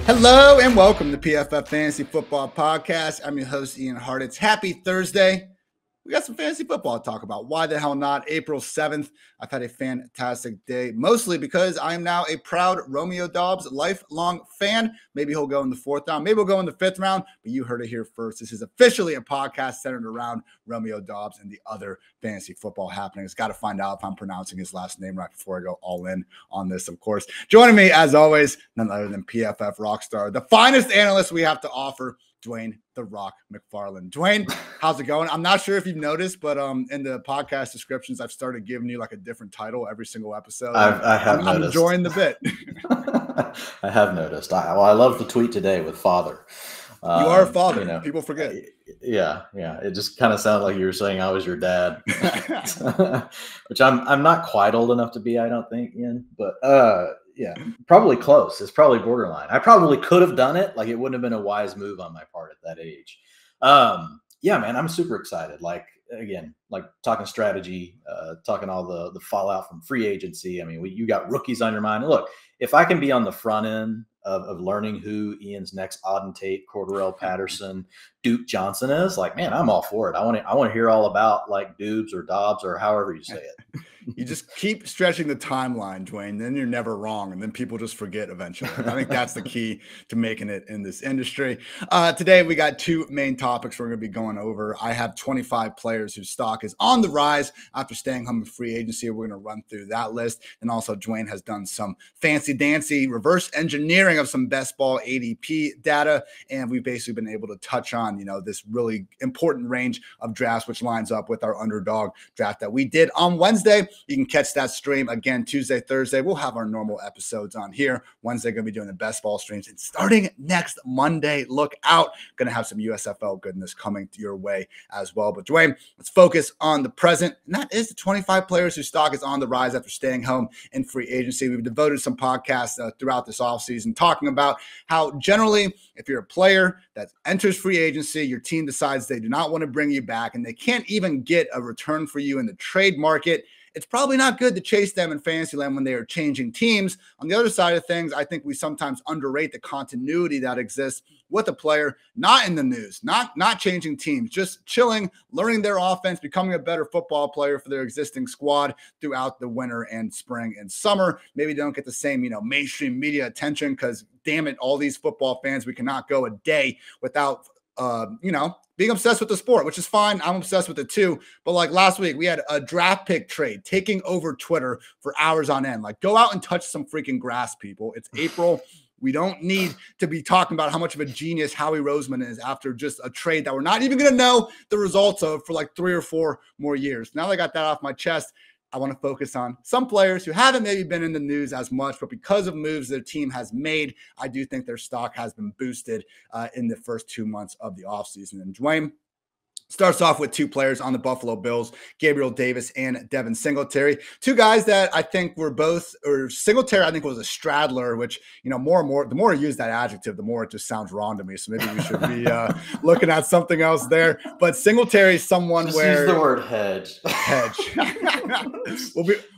Hello and welcome to PFF Fantasy Football Podcast. I'm your host, Ian Hart. It's happy Thursday. We got some fantasy football to talk about. Why the hell not? April 7th. I've had a fantastic day, mostly because I am now a proud Romeo Doubs lifelong fan. Maybe he'll go in the 4th round. Maybe he'll go in the 5th round, but you heard it here first. This is officially a podcast centered around Romeo Doubs and the other fantasy football happenings. Got to find out if I'm pronouncing his last name right before I go all in on this, of course. Joining me, as always, none other than PFF Rockstar, the finest analyst we have to offer, Dwayne "The Rock" McFarland. Dwayne, how's it going? I'm not sure if you've noticed, but in the podcast descriptions, I've started giving you like a different title every single episode. I have noticed. I'm enjoying the bit. I have noticed. I love the tweet today with father. You are a father. People forget. Yeah. It just kind of sounded like you were saying I was your dad, which I'm not quite old enough to be, I don't think, Ian. But yeah, probably close. It's probably borderline. I probably could have done it. Like, it wouldn't have been a wise move on my part at that age. Yeah, man, I'm super excited. Like, again, like talking strategy, talking all the fallout from free agency. I mean, you got rookies on your mind. Look, if I can be on the front end of learning who Ian's next Auden Tate, Cordarrelle Patterson, Duke Johnson is, like, man, I'm all for it. I want to hear all about like Dubes or Dobbs or however you say it. You just keep stretching the timeline, Dwayne. Then you're never wrong, and then people just forget eventually. I think that's the key to making it in this industry. Today, we got two main topics we're going to be going over. I have 25 players whose stock is on the rise after staying home in free agency. We're going to run through that list. And also, Dwayne has done some fancy-dancy reverse engineering of some best ball ADP data, and we've basically been able to touch on, this really important range of drafts, which lines up with our underdog draft that we did on Wednesday. You can catch that stream again Tuesday, Thursday. We'll have our normal episodes on here. Wednesday, going to be doing the best ball streams. And starting next Monday, look out. Going to have some USFL goodness coming your way as well. But Dwayne, let's focus on the present. And that is the 25 players whose stock is on the rise after staying home in free agency. We've devoted some podcasts throughout this offseason talking about how generally, if you're a player that enters free agency, your team decides they do not want to bring you back and they can't even get a return for you in the trade market, it's probably not good to chase them in Fantasyland when they are changing teams. On the other side of things, I think we sometimes underrate the continuity that exists with a player not in the news, not changing teams, just chilling, learning their offense, becoming a better football player for their existing squad throughout the winter and spring and summer. Maybe they don't get the same, mainstream media attention because, damn it, all these football fans, we cannot go a day without being obsessed with the sport, which is fine. I'm obsessed with it too. But like last week, we had a draft pick trade taking over Twitter for hours on end. Like, go out and touch some freaking grass, people. It's April. We don't need to be talking about how much of a genius Howie Roseman is after just a trade that we're not even going to know the results of for like 3 or 4 more years. Now that I got that off my chest, I want to focus on some players who haven't maybe been in the news as much, but because of moves their team has made, I do think their stock has been boosted in the first 2 months of the offseason. And Dwayne starts off with 2 players on the Buffalo Bills, Gabriel Davis and Devin Singletary. 2 guys that I think were both, or Singletary I think was a straddler, which, more and more, the more I use that adjective, the more it just sounds wrong to me. So maybe we should be looking at something else there. But Singletary is someone just where— use the word hedge.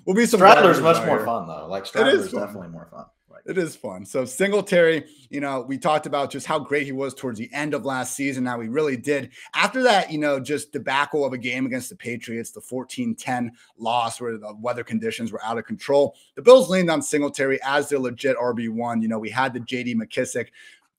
We'll be some— Straddler's much more fun, though. Like, Straddler's definitely more fun. It is fun. So Singletary, we talked about just how great he was towards the end of last season. Now he really did. After that, just debacle of a game against the Patriots, the 14-10 loss where the weather conditions were out of control, the Bills leaned on Singletary as their legit RB1. We had the J.D. McKissick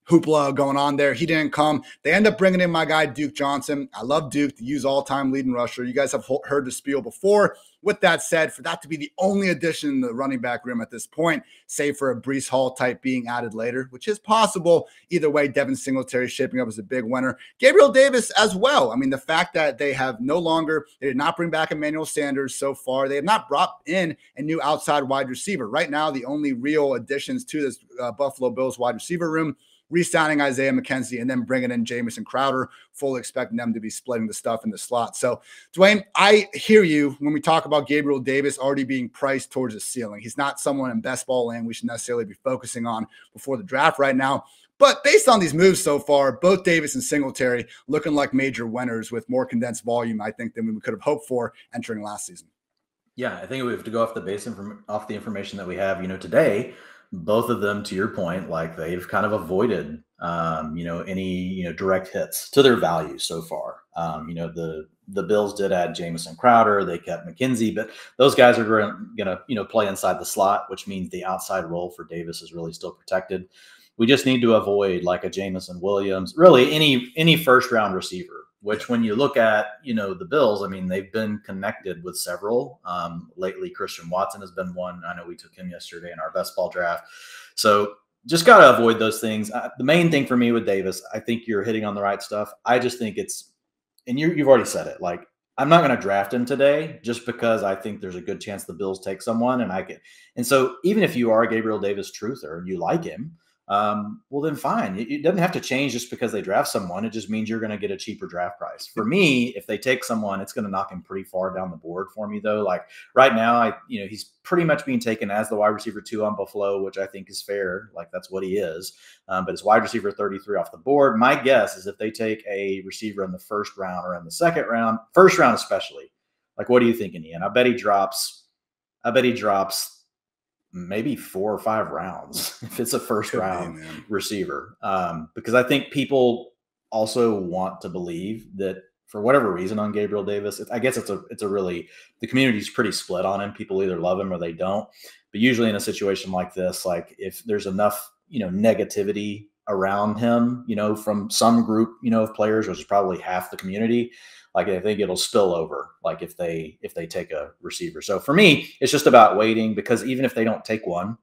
hoopla going on there. He didn't come. They end up bringing in my guy, Duke Johnson. I love Duke, the use all-time leading rusher. You guys have heard the spiel before. With that said, for that to be the only addition in the running back room at this point, save for a Breece Hall type being added later, which is possible. Either way, Devin Singletary shaping up as a big winner. Gabriel Davis as well. I mean, the fact that they did not bring back Emmanuel Sanders so far. They have not brought in a new outside wide receiver. Right now, the only real additions to this Buffalo Bills wide receiver room, re-signing Isaiah McKenzie and then bringing in Jamison Crowder, fully expecting them to be splitting the stuff in the slot. So, Dwayne, I hear you when we talk about Gabriel Davis already being priced towards the ceiling. He's not someone in best ball land we should necessarily be focusing on before the draft right now. But based on these moves so far, both Davis and Singletary looking like major winners with more condensed volume, I think, than we could have hoped for entering last season. Yeah, I think we have to go off the information that we have. Today, both of them, to your point, like they've kind of avoided, any, direct hits to their value so far. The Bills did add Jamison Crowder. They kept McKenzie, but those guys are going to, play inside the slot, which means the outside role for Davis is really still protected. We just need to avoid like a Jameson Williams, really any first round receiver, which when you look at, the Bills, I mean, they've been connected with several. Lately, Christian Watson has been one. I know we took him yesterday in our best ball draft. So just got to avoid those things. The main thing for me with Davis, I think you're hitting on the right stuff. I just think and you've already said it, like, I'm not going to draft him today just because I think there's a good chance the Bills take someone and so even if you are a Gabriel Davis truther and you like him, well, then fine. It doesn't have to change just because they draft someone. It just means you're going to get a cheaper draft price. For me, if they take someone, it's going to knock him pretty far down the board for me, though. Like right now, he's pretty much being taken as the wide receiver 2 on Buffalo, which I think is fair. Like that's what he is. But it's wide receiver 33 off the board. My guess is if they take a receiver in the first round or in the second round, first round especially, like what are you thinking, Ian? I bet he drops maybe 4 or 5 rounds if it's a first round receiver. Because I think people also want to believe that for whatever reason on Gabriel Davis, I guess it's a really, the community's pretty split on him. People either love him or they don't. But usually in a situation like this, like if there's enough, negativity around him, from some group, of players, which is probably half the community, like I think it'll spill over, like if they take a receiver. So for me, it's just about waiting, because even if they don't take one,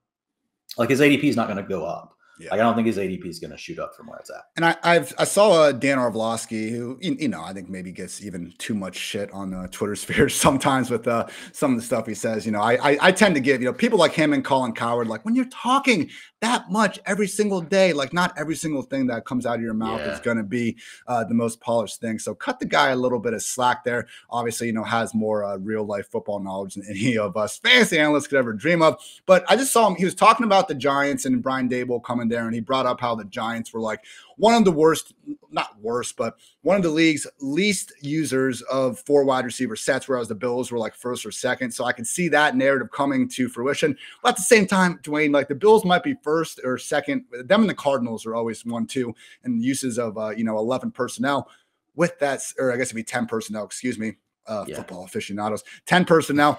like his ADP is not going to go up. Yeah. Like I don't think his ADP is going to shoot up from where it's at. And I saw Dan Orlovsky, who I think maybe gets even too much shit on Twitter sphere sometimes with some of the stuff he says. I tend to give people like him and Colin Cowherd, like when you're talking that much every single day, like not every single thing that comes out of your mouth is going to be the most polished thing. So cut the guy a little bit of slack there. Obviously, has more real life football knowledge than any of us fantasy analysts could ever dream of. But I just saw him. He was talking about the Giants and Brian Daboll coming there, and he brought up how the Giants were like one of the worst, not worst, but one of the league's least users of 4 wide receiver sets, whereas the Bills were like first or second. So I can see that narrative coming to fruition. But at the same time, Dwayne, like the Bills might be first or second. Them and the Cardinals are always 1-2 in uses of 11 personnel. With that, or I guess it'd be 10 personnel, excuse me. Football aficionados, 10 personnel.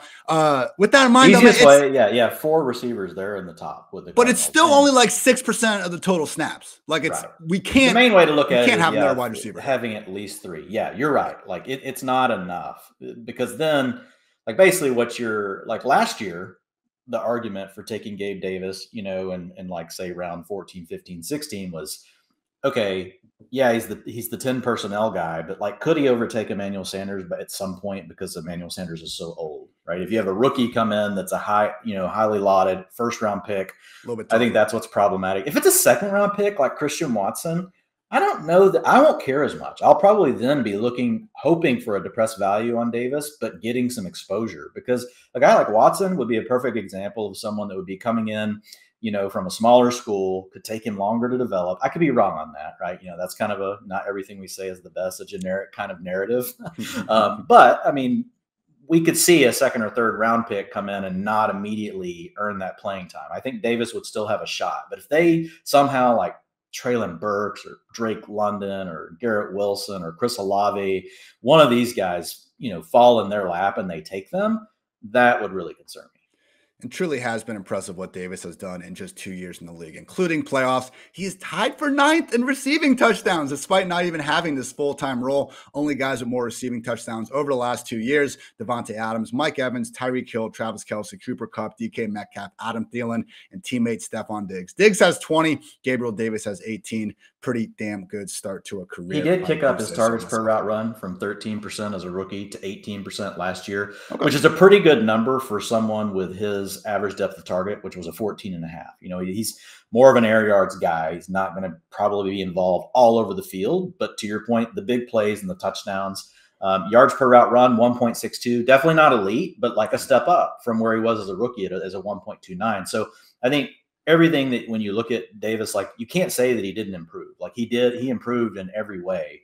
With that in mind, easiest way, 4 receivers there in the top with the but it's still only like 6% of the total snaps. Like it's we can't. The main way to look at it can't have another wide receiver having at least 3. Yeah, you're right. Like it's not enough, because then like basically what you're like last year, the argument for taking Gabe Davis, and like say round 14, 15, 16 was, okay, yeah, he's the 10 personnel guy, but like, could he overtake Emmanuel Sanders? But at some point, because Emmanuel Sanders is so old, right? If you have a rookie come in that's a highly lauded first round pick, I think that's what's problematic. If it's a second round pick like Christian Watson, I don't know that I won't care as much. I'll probably then be hoping for a depressed value on Davis, but getting some exposure, because a guy like Watson would be a perfect example of someone that would be coming in, from a smaller school, could take him longer to develop. I could be wrong on that, right? That's kind of not everything we say is the best, a generic kind of narrative. But I mean, we could see a second or third round pick come in and not immediately earn that playing time. I think Davis would still have a shot, but if they somehow like Treylon Burks or Drake London or Garrett Wilson or Chris Olave, one of these guys, fall in their lap and they take them, that would really concern me. And truly has been impressive what Davis has done in just 2 years in the league, including playoffs. He is tied for 9th in receiving touchdowns, despite not even having this full-time role. Only guys with more receiving touchdowns over the last 2 years: Devontae Adams, Mike Evans, Tyreek Hill, Travis Kelce, Cooper Kupp, DK Metcalf, Adam Thielen, and teammate Stephon Diggs. Diggs has 20. Gabriel Davis has 18. Pretty damn good start to a career. He did kick up his targets per route run from 13% as a rookie to 18% last year, which is a pretty good number for someone with his average depth of target, which was a 14.5. He's more of an air yards guy. He's not going to probably be involved all over the field, but to your point, the big plays and the touchdowns, yards per route run, 1.62, definitely not elite, but like a step up from where he was as a rookie as a 1.29. So I think everything that when you look at Davis, like you can't say that he didn't improve. Like he did, he improved in every way.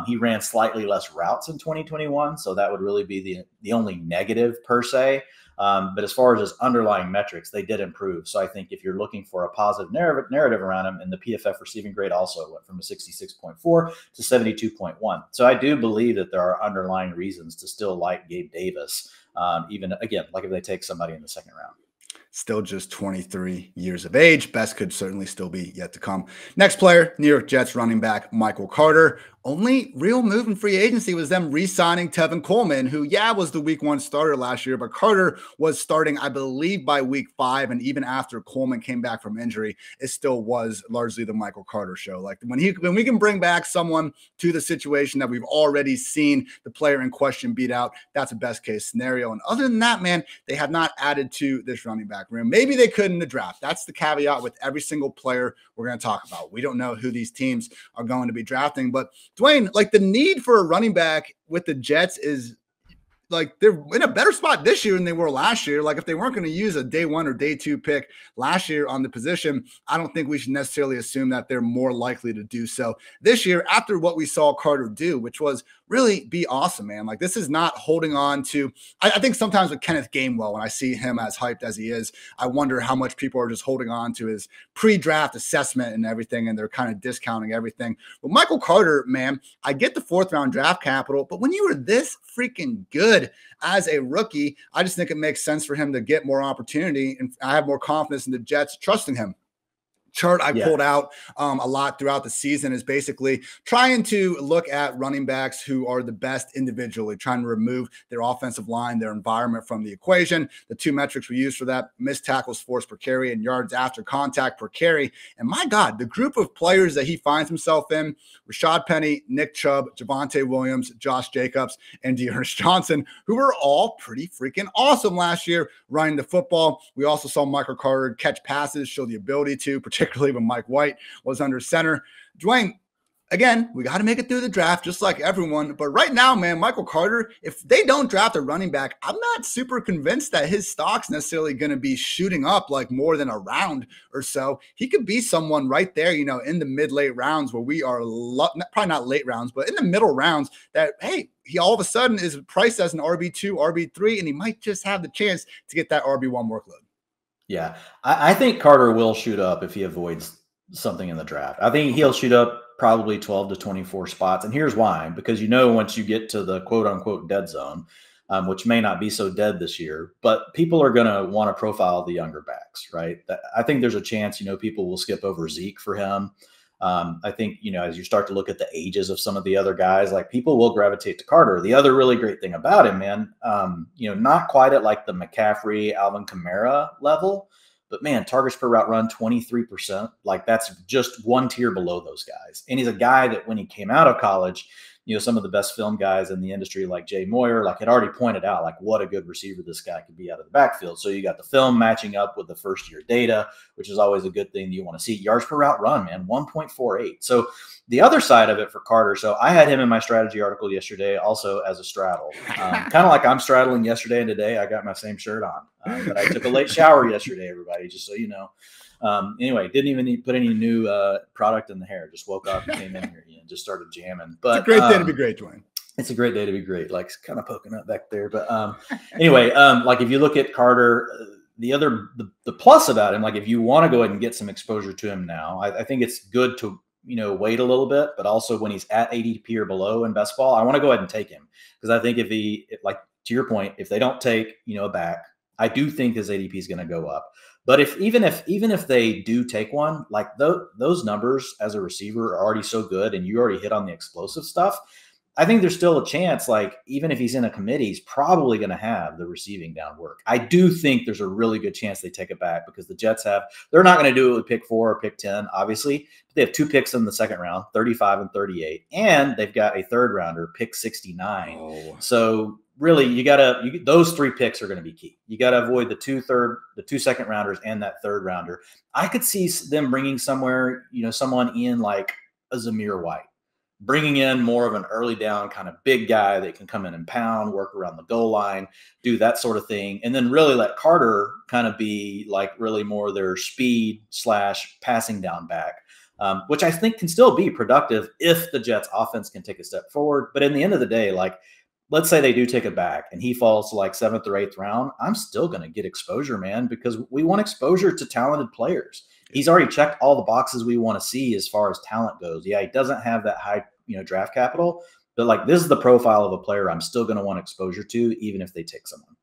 He ran slightly less routes in 2021, so that would really be the only negative per se. But as far as his underlying metrics, they did improve. So I think if you're looking for a positive narrative around him, and the PFF receiving grade also went from a 66.4 to 72.1. So I do believe that there are underlying reasons to still like Gabe Davis, even again, like if they take somebody in the second round. Still just 23 years of age. Best could certainly still be yet to come. Next player, New York Jets running back Michael Carter. Only real move in free agency was them re-signing Tevin Coleman, who, was the week 1 starter last year, but Carter was starting, I believe, by week 5. And even after Coleman came back from injury, it still was largely the Michael Carter show. Like when we can bring back someone to the situation that we've already seen the player in question beat out, that's a best case scenario. And other than that, man, they have not added to this running back room. Maybe they could in the draft. That's the caveat with every single player we're going to talk about. We don't know who these teams are going to be drafting, but Dwayne, like the need for a running back with the Jets is like they're in a better spot this year than they were last year. Like if they weren't going to use a day 1 or day 2 pick last year on the position, I don't think we should necessarily assume that they're more likely to do so this year after what we saw Carter do, which was really be awesome, man. Like this is not holding on to, I think sometimes with Kenneth Gainwell, when I see him as hyped as he is, I wonder how much people are just holding on to his pre-draft assessment and everything, and they're kind of discounting everything. But Michael Carter, man, I get the 4th round draft capital, but when you were this freaking good as a rookie, I just think it makes sense for him to get more opportunity, and I have more confidence in the Jets trusting him. Chart I pulled out a lot throughout the season is basically trying to look at running backs who are the best individually, trying to remove their offensive line, their environment from the equation. The 2 metrics we use for that, missed tackles forced per carry and yards after contact per carry. And my God, the group of players that he finds himself in, Rashad Penny, Nick Chubb, Javonte Williams, Josh Jacobs, and Dearness Johnson, who were all pretty freaking awesome last year running the football. We also saw Michael Carter catch passes, show the ability to, particularly when Mike White was under center. Dwayne, again, we got to make it through the draft just like everyone. But right now, man, Michael Carter, if they don't draft a running back, I'm not super convinced that his stock's necessarily going to be shooting up like more than a round or so. He could be someone right there, in the mid-late rounds where we are probably not late rounds, but in the middle rounds that, hey, he all of a sudden is priced as an RB2, RB3, and he might just have the chance to get that RB1 workload. Yeah, I think Carter will shoot up if he avoids something in the draft. I think he'll shoot up probably 12 to 24 spots. And here's why, because once you get to the quote unquote dead zone, which may not be so dead this year, but people are going to want to profile the younger backs, right? I think there's a chance, people will skip over Zeke for him. I think, as you start to look at the ages of some of the other guys, like people will gravitate to Carter. The other really great thing about him, man, not quite at like the McCaffrey, Alvin Kamara level, but man, targets per route run, 23%. Like that's just one tier below those guys. And he's a guy that when he came out of college, some of the best film guys in the industry, like Jay Moyer, like had already pointed out, like what a good receiver this guy could be out of the backfield. So you got the film matching up with the first year data, which is always a good thing you want to see. Yards per route run, man, 1.48. So the other side of it for Carter. So I had him in my strategy article yesterday, also as a straddle, kind of like I'm straddling yesterday and today. I got my same shirt on, but I took a late shower yesterday, everybody, just so you know. Anyway, didn't even put any new product in the hair. Just woke up and came in here and just started jamming. But it's a great day to be great, Dwayne. It's a great day to be great. Like kind of poking up back there. But anyway, like if you look at Carter, the plus about him, like if you want to go ahead and get some exposure to him now, I think it's good to wait a little bit. But also when he's at ADP or below in best ball, I want to go ahead and take him because I think if like to your point, if they don't take a back, I do think his ADP is going to go up. But even if they do take one, like those numbers as a receiver are already so good, and you already hit on the explosive stuff, I think there's still a chance. Like even if he's in a committee, he's probably going to have the receiving down work. I do think there's a really good chance they take it back because the Jets they're not going to do it with pick 4 or pick 10, obviously. But they have 2 picks in the second round, 35 and 38, and they've got a third rounder, pick 69. Oh. So really, those 3 picks are going to be key. You got to avoid the 2 second rounders and that third rounder. I could see them bringing someone in like a Zamir White, bringing in more of an early down kind of big guy that can come in and pound, work around the goal line, do that sort of thing. And then really let Carter kind of be like really more their speed / passing down back. which I think can still be productive if the Jets offense can take a step forward. But in the end of the day, like, let's say they do take it back and he falls to like 7th or 8th round, I'm still going to get exposure, man, because we want exposure to talented players. He's already checked all the boxes we want to see as far as talent goes. Yeah, he doesn't have that high, draft capital, but like, this is the profile of a player I'm still going to want exposure to, even if they take someone.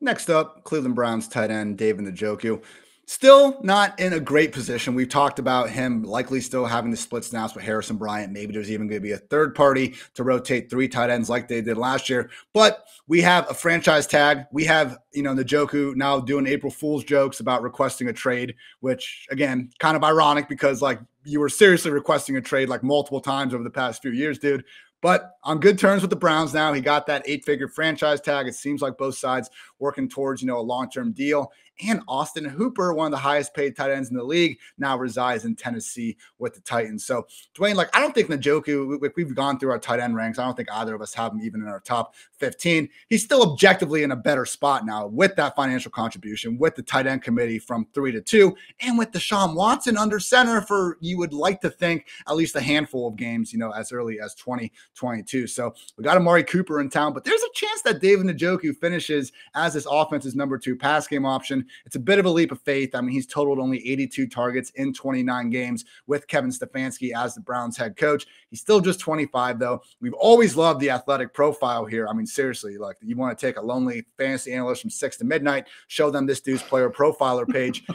Next up, Cleveland Browns tight end David Njoku. Still not in a great position. We've talked about him likely still having to split snaps with Harrison Bryant. Maybe there's even going to be a third party to rotate 3 tight ends like they did last year. But we have a franchise tag. We have, Njoku now doing April Fool's jokes about requesting a trade, which, again, kind of ironic because, like, you were seriously requesting a trade like multiple times over the past few years, dude. But on good terms with the Browns now. He got that 8-figure franchise tag. It seems like both sides working towards, a long-term deal. And Austin Hooper, one of the highest paid tight ends in the league, now resides in Tennessee with the Titans. So, Dwayne, like, I don't think Njoku, we've gone through our tight end ranks. I don't think either of us have him even in our top 15. He's still objectively in a better spot now with that financial contribution, with the tight end committee from 3 to 2, and with Deshaun Watson under center for, you would like to think, at least a handful of games, as early as 2022. So we got Amari Cooper in town, but there's a chance that David Njoku finishes as this offense's number 2 pass game option. It's a bit of a leap of faith. I mean, he's totaled only 82 targets in 29 games with Kevin Stefanski as the Browns head coach. He's still just 25, though. We've always loved the athletic profile here. I mean, seriously, like, you want to take a lonely fantasy analyst from 6 to midnight, show them this dude's player profiler page.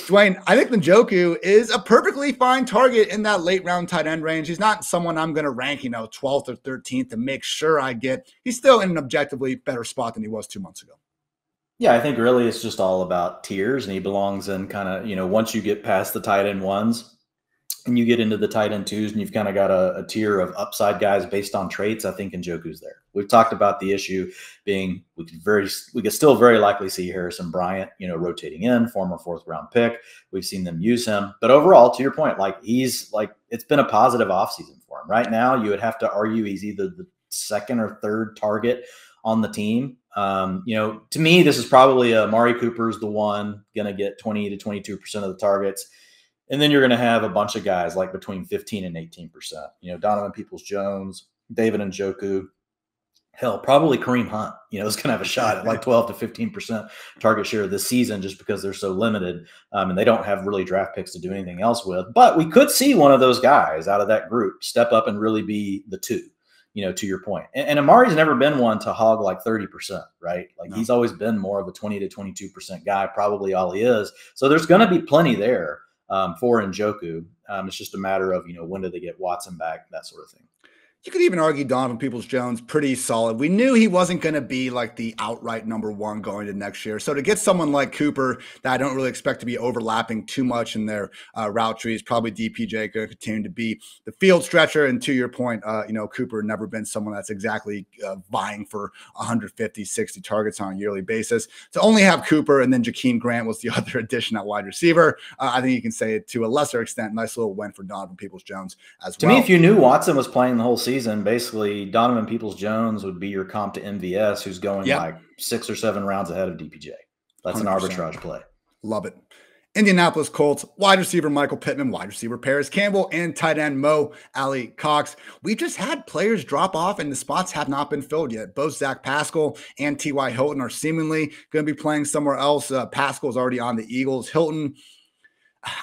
Dwayne, I think Njoku is a perfectly fine target in that late round tight end range. He's not someone I'm going to rank, 12th or 13th to make sure I get. He's still in an objectively better spot than he was 2 months ago. Yeah, I think really it's just all about tiers, and he belongs in kind of, once you get past the tight end 1s and you get into the tight end 2s and you've kind of got a tier of upside guys based on traits, I think Njoku's there. We've talked about the issue being we could still very likely see Harrison Bryant, rotating in, former 4th round pick. We've seen them use him. But overall, to your point, like, he's like, it's been a positive offseason for him. Right now, you would have to argue he's either the 2nd or 3rd target on the team. To me, this is probably Amari Cooper's the one going to get 20 to 22% of the targets. And then you're going to have a bunch of guys like between 15 and 18%, Donovan Peoples-Jones, David Njoku, hell, probably Kareem Hunt, is going to have a shot at like 12 to 15% target share this season just because they're so limited. And they don't have really draft picks to do anything else with, but we could see one of those guys out of that group step up and really be the 2. To your point. And Amari's never been one to hog like 30%, right? Like, no. He's always been more of a 20 to 22% guy, probably all he is. So there's going to be plenty there for Njoku. It's just a matter of, when do they get Watson back, that sort of thing. You could even argue Donovan Peoples-Jones pretty solid. We knew he wasn't going to be like the outright number 1 going to next year. So to get someone like Cooper that I don't really expect to be overlapping too much in their route trees, probably DPJ going to continue to be the field stretcher. And to your point, Cooper never been someone that's exactly vying for 150, 60 targets on a yearly basis. To only have Cooper and then Jakeem Grant was the other addition at wide receiver. I think you can say it to a lesser extent. Nice little win for Donovan Peoples-Jones as well. To me, if you knew Watson was playing the whole season, basically Donovan Peoples-Jones would be your comp to MVS, who's going like 6 or 7 rounds ahead of DPJ. That's 100%. An arbitrage play. Love it. Indianapolis Colts, wide receiver Michael Pittman, wide receiver Paris Campbell, and tight end Mo Alie-Cox. We just had players drop off, and the spots have not been filled yet. Both Zach Pascal and T.Y. Hilton are seemingly going to be playing somewhere else. Pascal is already on the Eagles. Hilton,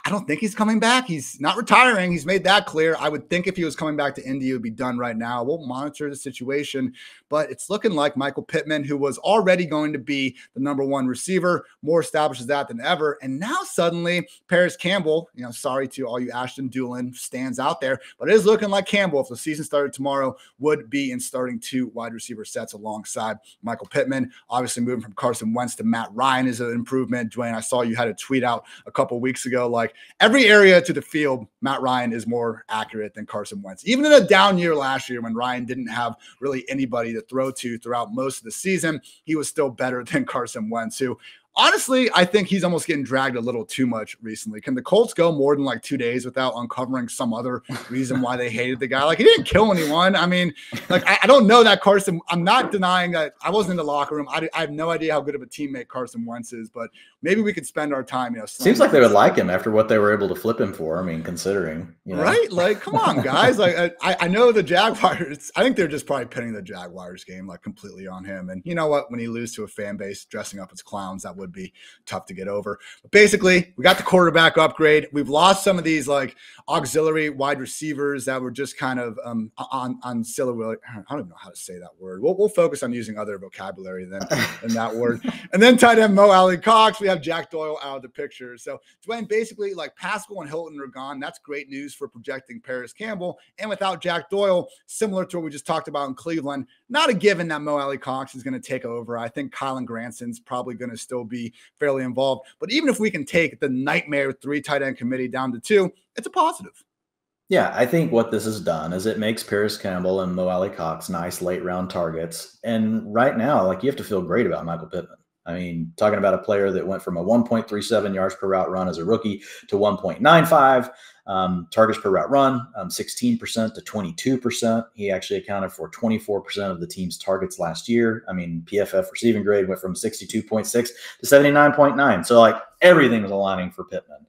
I don't think he's coming back. He's not retiring. He's made that clear. I would think if he was coming back to Indy, it would be done right now. We'll monitor the situation, but it's looking like Michael Pittman, who was already going to be the number 1 receiver, more established as that than ever. And now suddenly Paris Campbell, sorry to all you Ashton Dulin stands out there, but it is looking like Campbell, if the season started tomorrow, would be in starting 2 wide receiver sets alongside Michael Pittman. Obviously moving from Carson Wentz to Matt Ryan is an improvement. Dwayne, I saw you had a tweet out a couple of weeks ago, like every area to the field, Matt Ryan is more accurate than Carson Wentz. Even in a down year last year when Ryan didn't have really anybody to throw to throughout most of the season, he was still better than Carson Wentz, who Honestly, I think he's almost getting dragged a little too much recently. Can the Colts go more than like 2 days without uncovering some other reason why they hated the guy? Like, he didn't kill anyone. I mean, like, I don't know that Carson. I'm not denying that I wasn't in the locker room. I have no idea how good of a teammate Carson Wentz is, but maybe we could spend our time, Seems like they would like him after what they were able to flip him for. I mean, considering, right? Like, come on, guys. Like, I know the Jaguars. I think they're just probably pinning the Jaguars game like completely on him. And you know what? When he loses to a fan base dressing up as clowns, that would be tough to get over. But basically, we got the quarterback upgrade. We've lost some of these like auxiliary wide receivers that were just kind of on silhouette. I don't even know how to say that word. We'll focus on using other vocabulary than that word. And then tight end Mo Alley Cox. We have Jack Doyle out of the picture. So Dwayne, basically, like Pascal and Hilton are gone. That's great news for projecting Paris Campbell. And without Jack Doyle, similar to what we just talked about in Cleveland, not a given that Mo Alley Cox is going to take over. I think Kylan Granson's probably going to still be fairly involved. But even if we can take the nightmare 3 tight end committee down to 2, it's a positive. Yeah, I think what this has done is it makes Paris Campbell and Mo Alley Cox nice late round targets. And right now, like, you have to feel great about Michael Pittman. I mean, talking about a player that went from a 1.37 yards per route run as a rookie to 1.95 targets per route run, 16% to 22%. He actually accounted for 24% of the team's targets last year. I mean, PFF receiving grade went from 62.6 to 79.9. So like everything was aligning for Pittman.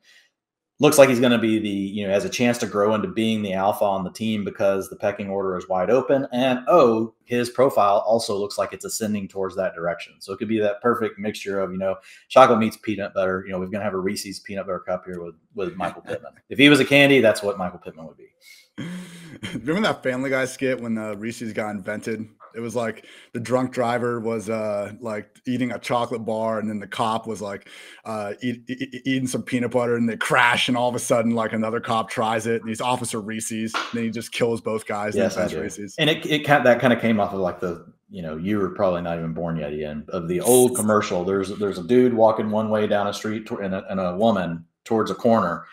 Looks like he's going to be has a chance to grow into being the alpha on the team because the pecking order is wide open. And, his profile also looks like it's ascending towards that direction. So it could be that perfect mixture of, chocolate meets peanut butter. We're going to have a Reese's peanut butter cup here with Michael Pittman. If he was a candy, that's what Michael Pittman would be. Remember that Family Guy skit when Reese's got invented? It was like the drunk driver was like eating a chocolate bar, and then the cop was like eating some peanut butter, and they crash, and all of a sudden like another cop tries it, and he's Officer Reese's, and then he just kills both guys. Yes, I do. Reese's. And that kind of came off of like you were probably not even born yet, Ian, of the old commercial. There's a dude walking one way down a street and a woman towards a corner.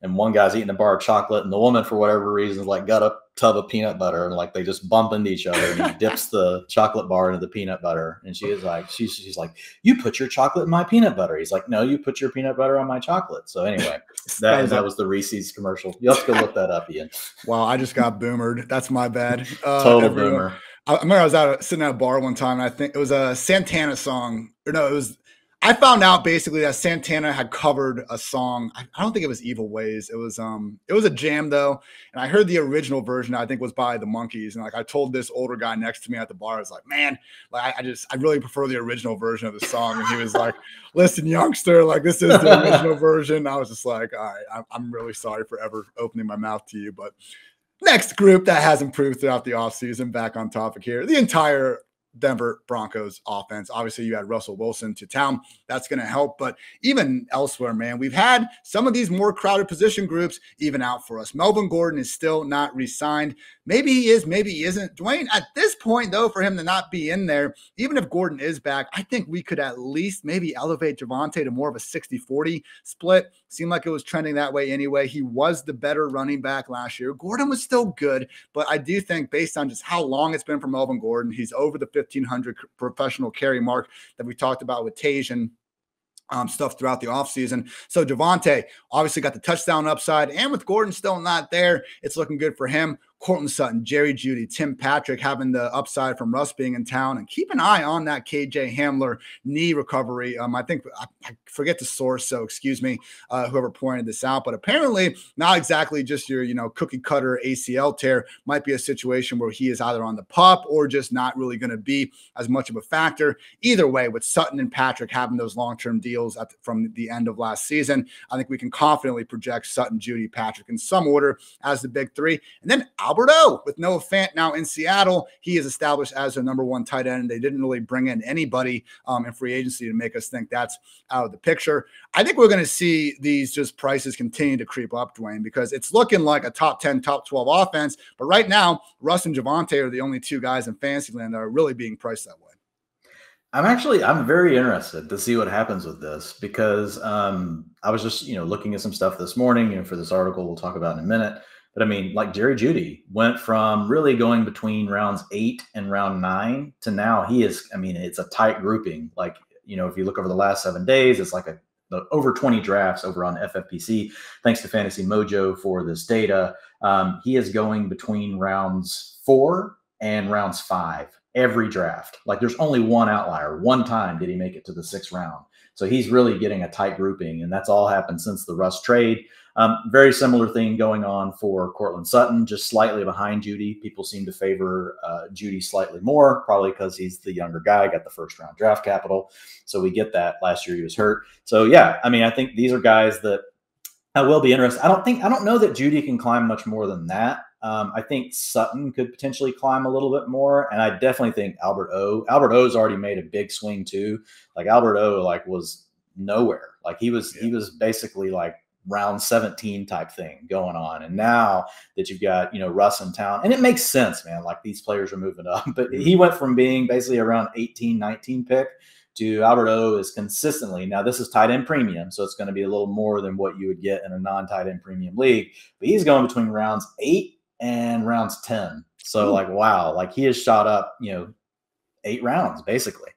And one guy's eating a bar of chocolate, and the woman, for whatever reason, like got a tub of peanut butter, and like they just bump into each other. And he dips the chocolate bar into the peanut butter, and she's like, "You put your chocolate in my peanut butter." He's like, "No, you put your peanut butter on my chocolate." So anyway, that was the Reese's commercial. You have to go look that up, Ian. Wow, I just got boomered. That's my bad. Total boomer. I remember I was sitting at a bar one time, and I think it was a Santana song, or no, it was. I found out basically that Santana had covered a song. I don't think it was Evil Ways. It was a jam though. And I heard the original version, I think was by the Monkees. And like I told this older guy next to me at the bar, I was like, man, like I really prefer the original version of the song. And he was like, listen, youngster, like this is the original version. I was just like, all right, I'm really sorry for ever opening my mouth to you. But next group that has improved throughout the offseason, back on topic here, the entire Denver Broncos offense. Obviously, you had Russell Wilson to town. That's going to help. But even elsewhere, man, we've had some of these more crowded position groups even out for us. Melvin Gordon is still not re-signed. Maybe he is, maybe he isn't. Dwayne, at this point, though, for him to not be in there, even if Gordon is back, I think we could at least maybe elevate Javonte to more of a 60-40 split. Seemed like it was trending that way anyway. He was the better running back last year. Gordon was still good, but I do think based on just how long it's been for Melvin Gordon, he's over the 1,500 professional carry mark that we talked about with Tage and stuff throughout the offseason. So Javonte obviously got the touchdown upside, and with Gordon still not there, it's looking good for him. Courtland Sutton, Jerry Jeudy, Tim Patrick having the upside from Russ being in town, and keep an eye on that KJ Hamler knee recovery. I think I forget the source, so excuse me, whoever pointed this out, but apparently not exactly just your cookie cutter ACL tear. Might be a situation where he is either on the pup or just not really going to be as much of a factor. Either way, with Sutton and Patrick having those long-term deals from the end of last season, I think we can confidently project Sutton, Jeudy, Patrick in some order as the big three, and then Albert O with Noah Fant now in Seattle. He is established as their number one tight end. They didn't really bring in anybody in free agency to make us think that's out of the picture. I think we're going to see these just prices continue to creep up, Dwayne, because it's looking like a top 10, top 12 offense. But right now, Russ and Javonte are the only two guys in Fantasyland that are really being priced that way. I'm very interested to see what happens with this because I was just, looking at some stuff this morning, for this article we'll talk about in a minute. But I mean, like Jerry Jeudy went from really going between rounds 8 and round 9 to now he is, it's a tight grouping. Like if you look over the last 7 days, it's like over 20 drafts over on FFPC. Thanks to Fantasy Mojo for this data. He is going between rounds 4 and rounds 5 every draft. Like there's only one outlier. One time did he make it to the 6th round. So he's really getting a tight grouping, and that's all happened since the Russ trade. Very similar thing going on for Courtland Sutton, just slightly behind Jeudy. People seem to favor Jeudy slightly more, probably because he's the younger guy, got the 1st round draft capital. So we get that. Last year he was hurt. So yeah, I mean, I think these are guys that I will be interested. I don't know that Jeudy can climb much more than that. I think Sutton could potentially climb a little bit more, and I definitely think Albert O's already made a big swing too. Like Albert O, like was nowhere. Like he was basically like round 17 type thing going on. And now that you've got, Russ in town, and it makes sense, man, like these players are moving up, but he went from being basically around 18, 19 pick to Albert O is consistently. Now this is tight end premium, so it's going to be a little more than what you would get in a non-tight end premium league, but he's going between rounds 8 and rounds 10. So like, wow, like he has shot up, 8 rounds basically.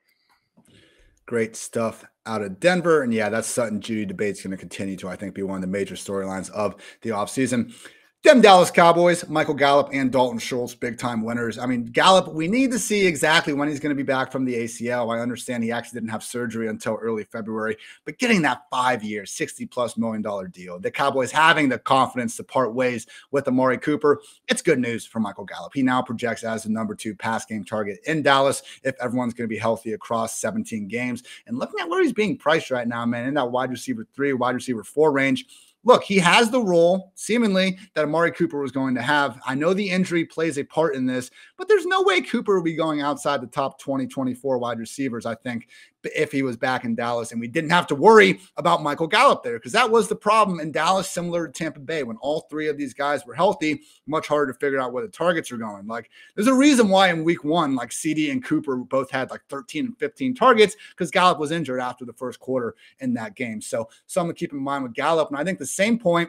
Great stuff out of Denver. And yeah, that Sutton Jeudy debate's going to continue to, I think, be one of the major storylines of the offseason. Them Dallas Cowboys, Michael Gallup and Dalton Schultz, big-time winners. I mean, Gallup, we need to see exactly when he's going to be back from the ACL. I understand he actually didn't have surgery until early February, but getting that 5-year, $60+ million deal, the Cowboys having the confidence to part ways with Amari Cooper, it's good news for Michael Gallup. He now projects as the number 2 pass game target in Dallas if everyone's going to be healthy across 17 games. And looking at where he's being priced right now, man, in that wide receiver 3, wide receiver 4 range, look, he has the role, seemingly, that Amari Cooper was going to have. I know the injury plays a part in this, but there's no way Cooper will be going outside the top 20, 24 wide receivers, I think, if he was back in Dallas. And we didn't have to worry about Michael Gallup there, because that was the problem in Dallas, similar to Tampa Bay. When all 3 of these guys were healthy, much harder to figure out where the targets are going. Like, there's a reason why in week 1, like CD and Cooper both had like 13 and 15 targets, because Gallup was injured after the first quarter in that game. So something to keep in mind with Gallup. And I think the same point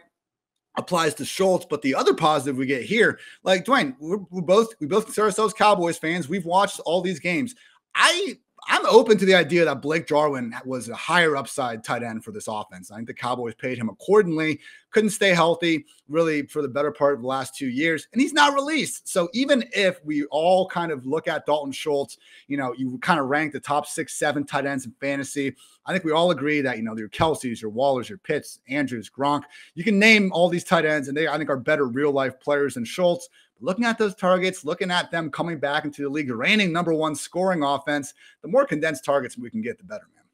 applies to Schultz, but the other positive we get here, like Dwayne, we both consider ourselves Cowboys fans. We've watched all these games. I'm open to the idea that Blake Jarwin was a higher upside tight end for this offense. I think the Cowboys paid him accordingly, couldn't stay healthy really for the better part of the last 2 years, and he's not released. So even if we all kind of look at Dalton Schultz, you kind of rank the top 6, 7 tight ends in fantasy. I think we all agree that, your Kelce's, your Wallers, your Pitts, Andrews, Gronk, you can name all these tight ends, and they, I think, are better real life players than Schultz. Looking at those targets, looking at them coming back into the league, reigning number 1 scoring offense, the more condensed targets we can get, the better, man.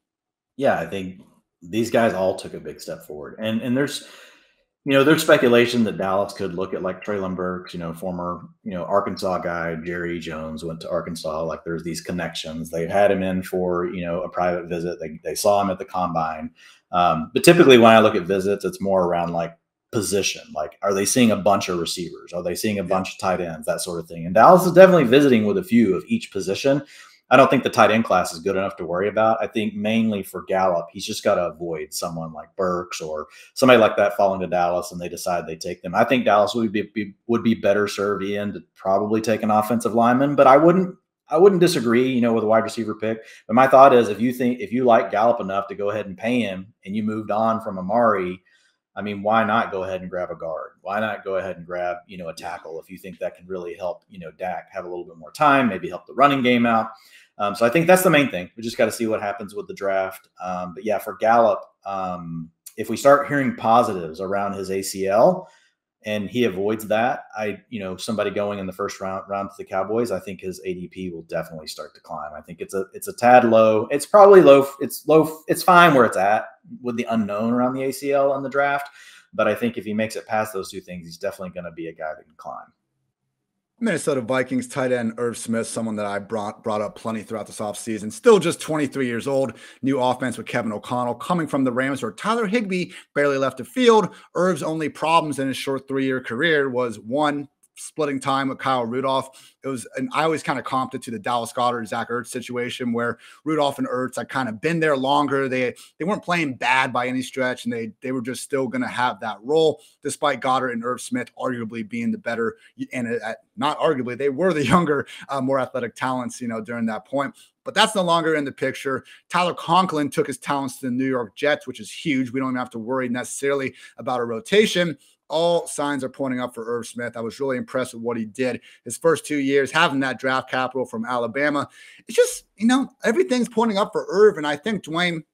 Yeah, I think these guys all took a big step forward. And there's, there's speculation that Dallas could look at like Treylon Burks, former, Arkansas guy, Jerry Jones went to Arkansas. Like there's these connections. They had him in for, a private visit. They saw him at the combine. But typically when I look at visits, it's more around like position. Like, are they seeing a bunch of receivers? Are they seeing a bunch of tight ends? That sort of thing. And Dallas is definitely visiting with a few of each position. I don't think the tight end class is good enough to worry about. I think mainly for Gallup, he's just got to avoid someone like Burks or somebody like that falling to Dallas and they decide they take them. I think Dallas would be better served, Ian, to probably take an offensive lineman, but I wouldn't disagree, with a wide receiver pick. But my thought is if you like Gallup enough to go ahead and pay him and you moved on from Amari, I mean, why not go ahead and grab a guard? Why not go ahead and grab, a tackle if you think that can really help, Dak have a little bit more time, maybe help the running game out. So I think that's the main thing. We just got to see what happens with the draft. But yeah, for Gallup, if we start hearing positives around his ACL and he avoids that, somebody going in the first round to the Cowboys, I think his ADP will definitely start to climb. I think it's a tad low. It's probably low. It's low. It's fine where it's at with the unknown around the ACL and the draft. But I think if he makes it past those 2 things, he's definitely going to be a guy that can climb. Minnesota Vikings tight end Irv Smith, someone that I brought up plenty throughout this offseason, still just 23 years old, new offense with Kevin O'Connell coming from the Rams, where Tyler Higbee barely left the field. Irv's only problems in his short 3-year career was, 1, splitting time with Kyle Rudolph. And I always kind of comped it to the Dallas Goedert, Zach Ertz situation, where Rudolph and Ertz had kind of been there longer. They weren't playing bad by any stretch, and they were just still going to have that role, despite Goddard and Irv Smith arguably being the better, and not arguably, they were the younger, more athletic talents, during that point. but that's no longer in the picture. Tyler Conklin took his talents to the New York Jets, which is huge. We don't even have to worry necessarily about a rotation. All signs are pointing up for Irv Smith. I was really impressed with what he did his first 2 years, having that draft capital from Alabama. It's just, everything's pointing up for Irv. And I think, Dwayne,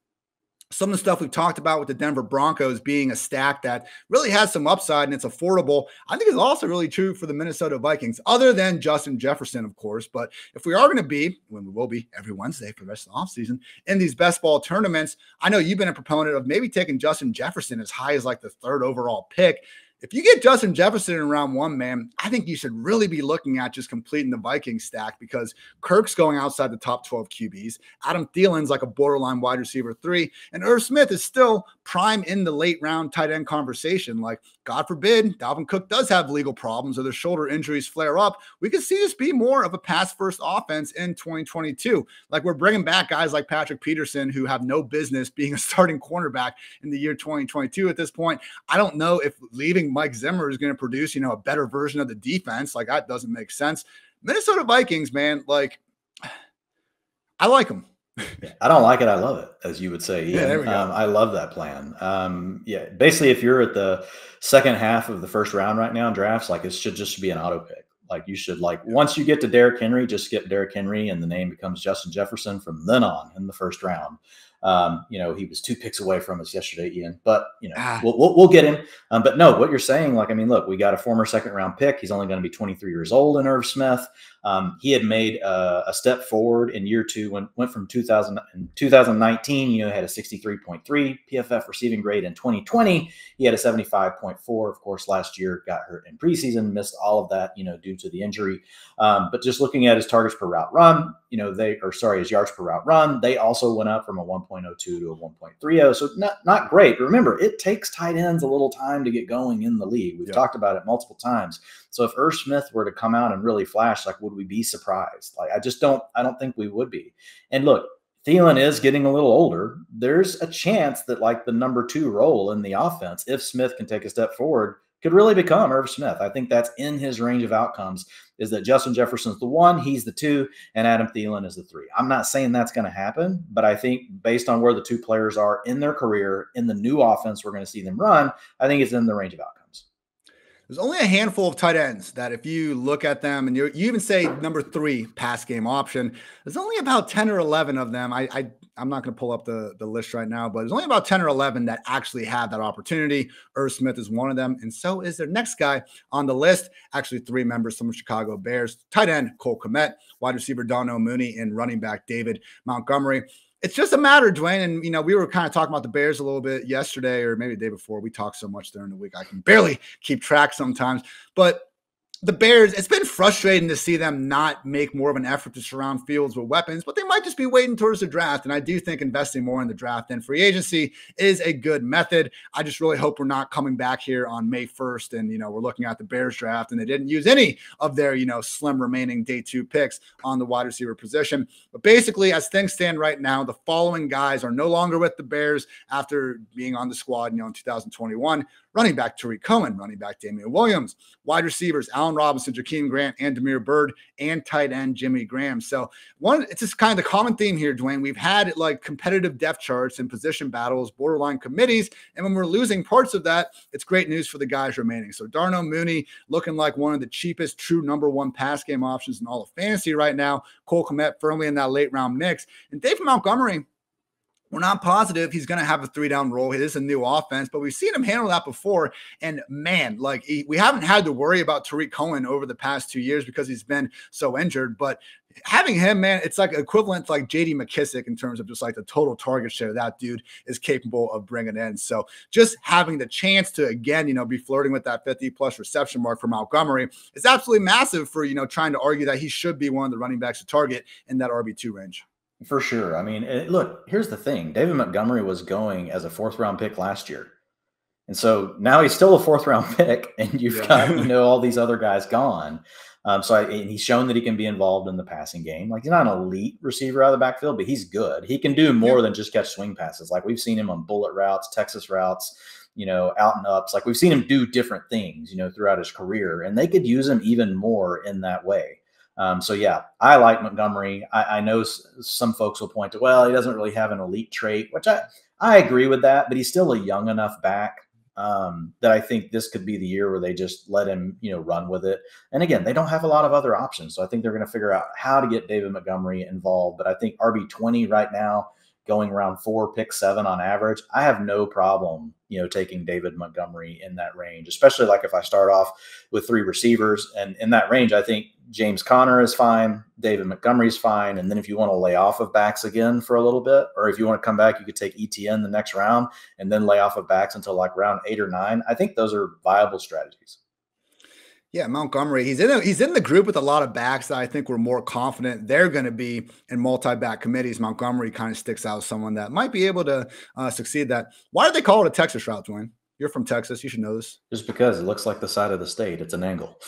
some of the stuff we've talked about with the Denver Broncos being a stack that really has some upside and it's affordable, I think is also really true for the Minnesota Vikings, other than Justin Jefferson, of course. But if we are going to be, when we will be every Wednesday for the rest of the offseason, in these best ball tournaments, I know you've been a proponent of maybe taking Justin Jefferson as high as like the 3rd overall pick. If you get Justin Jefferson in round 1, man, I think you should really be looking at just completing the Vikings stack, because Kirk's going outside the top 12 QBs. Adam Thielen's like a borderline wide receiver 3. And Irv Smith is still prime in the late round tight end conversation. Like, God forbid, Dalvin Cook does have legal problems or the shoulder injuries flare up. We could see this be more of a pass-first offense in 2022. Like, we're bringing back guys like Patrick Peterson who have no business being a starting cornerback in the year 2022 at this point. I don't know if leaving Mike Zimmer is going to produce, a better version of the defense. Like, that doesn't make sense. Minnesota Vikings, man, like, I like them. I don't like it. I love it, as you would say. Yeah, there we go. I love that plan. Basically, if you're at the second half of the first round right now in drafts, like, it should just be an auto pick. Like, you should, once you get to Derrick Henry, just get Derrick Henry and the name becomes Justin Jefferson from then on in the first round. He was 2 picks away from us yesterday, Ian, but we'll get him. But no, what you're saying, look, we got a former 2nd round pick. He's only going to be 23 years old in Irv Smith. He had made a step forward in year 2 when went from 2019, had a 63.3 PFF receiving grade. In 2020, he had a 75.4. Of course, last year got hurt in preseason, missed all of that, due to the injury. But just looking at his targets per route run, his yards per route run, they also went up from a 1.02 to a 1.30. So not great. But remember, it takes tight ends a little time to get going in the league. We've talked about it multiple times. So if Irv Smith were to come out and really flash, would we be surprised? I don't think we would be. And look, Thielen is getting a little older. There's a chance that the number 2 role in the offense, if Smith can take a step forward, could really become Irv Smith. I think that's in his range of outcomes, is that Justin Jefferson's the 1, he's the 2, and Adam Thielen is the 3. I'm not saying that's going to happen, but I think based on where the 2 players are in their career, in the new offense we're going to see them run, I think it's in the range of outcomes. There's only a handful of tight ends that if you look at them and you even say number 3 pass game option, there's only about 10 or 11 of them. I'm not going to pull up the list right now, but there's only about 10 or 11 that actually have that opportunity. Irv Smith is one of them, and so is their next guy on the list. Actually, 3 members from the Chicago Bears. Tight end Cole Kmet, wide receiver Darnell Mooney, and running back David Montgomery. It's just a matter, Dwayne, and we were kind of talking about the Bears a little bit yesterday, or maybe the day before. We talked so much during the week I can barely keep track sometimes. But the Bears, it's been frustrating to see them not make more of an effort to surround Fields with weapons, but they might just be waiting towards the draft. And I do think investing more in the draft than free agency is a good method. I just really hope we're not coming back here on May 1st and, we're looking at the Bears draft and they didn't use any of their, slim remaining day 2 picks on the wide receiver position. But basically, as things stand right now, the following guys are no longer with the Bears after being on the squad, in 2021. Running back Tariq Cohen, running back Damian Williams, wide receivers Allen Robinson, Jakeem Grant, and Damiere Byrd, and tight end Jimmy Graham. So it's just kind of the common theme here, Dwayne. We've had competitive depth charts and position battles, borderline committees, and when we're losing parts of that, it's great news for the guys remaining. So Darnell Mooney looking like one of the cheapest true number 1 pass game options in all of fantasy right now. Cole Kmet firmly in that late round mix, and David Montgomery. We're not positive he's going to have a 3-down role. It is a new offense, but we've seen him handle that before. And man, we haven't had to worry about Tariq Cohen over the past 2 years because he's been so injured. But having him, man, it's equivalent to J.D. McKissick in terms of just the total target share that dude is capable of bringing in. So just having the chance to, again, be flirting with that 50-plus reception mark for Montgomery is absolutely massive for, trying to argue that he should be one of the running backs to target in that RB2 range. For sure. I mean, look, here's the thing. David Montgomery was going as a 4th-round pick last year. And so now he's still a 4th-round pick, and you've got, all these other guys gone. And he's shown that he can be involved in the passing game. He's not an elite receiver out of the backfield, but he's good. He can do more than just catch swing passes. We've seen him on bullet routes, Texas routes, out and ups. We've seen him do different things, throughout his career, and they could use him even more in that way. So yeah, I like Montgomery. I know some folks will point to, well, he doesn't really have an elite trait, which I agree with that, but he's still a young enough back that I think this could be the year where they just let him, run with it. And again, they don't have a lot of other options. So I think they're going to figure out how to get David Montgomery involved. But I think RB20 right now, going around 4, pick 7 on average, I have no problem, taking David Montgomery in that range, especially like if I start off with 3 receivers. And in that range, I think James Conner is fine, David Montgomery is fine. And then if you want to lay off of backs again for a little bit, or if you want to come back, you could take ETN the next round and then lay off of backs until like round 8 or 9. I think those are viable strategies. Yeah, Montgomery, he's in the group with a lot of backs that I think we're more confident they're going to be in multi-back committees. Montgomery kind of sticks out as someone that might be able to succeed that. Why do they call it a Texas route, Dwayne? You're from Texas. You should know this. Just because it looks like the side of the state. It's an angle.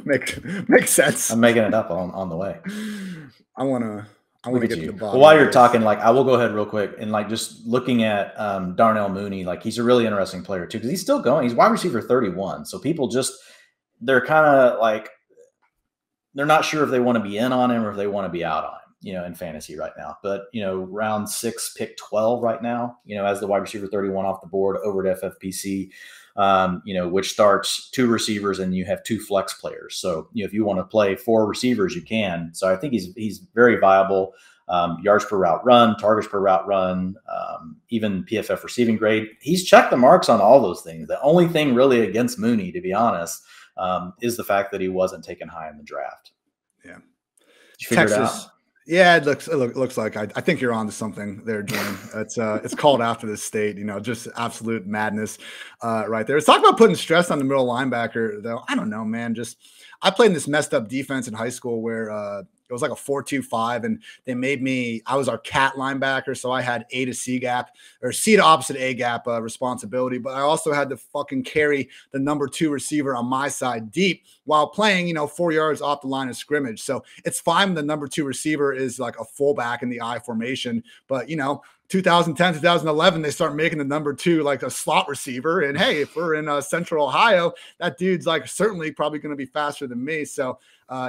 Makes sense. I'm making it up on the way. I want to get to the bottom. Well, while you're talking, like, I will go ahead real quick and like just looking at Darnell Mooney, like he's a really interesting player too because he's still going. He's wide receiver 31, so people they're kind of like they're not sure if they want to be in on him or if they want to be out on him, in fantasy right now. But round 6, pick 12 right now, as the wide receiver 31 off the board over at FFPC. Which starts 2 receivers and you have 2 flex players. So, if you want to play 4 receivers, you can. So I think he's very viable. Yards per route run, targets per route run, even PFF receiving grade. He's checked the marks on all those things. The only thing really against Mooney, to be honest, is the fact that he wasn't taken high in the draft. Yeah. Did you figure it out? Yeah, it looks like I think you're on to something there, Jim. It's called after the state, just absolute madness right there. Let's talk about putting stress on the middle linebacker, though. I don't know, man. I played in this messed up defense in high school where it was like a 4-2-5, and they made me. I was our cat linebacker, so I had A to C gap or C to opposite A gap responsibility, but I also had to fucking carry the number 2 receiver on my side deep while playing, 4 yards off the line of scrimmage. So it's fine when the number 2 receiver is like a fullback in the I formation, but 2010, 2011, they start making the number 2 like a slot receiver. And hey, if we're in Central Ohio, that dude's like certainly probably going to be faster than me. So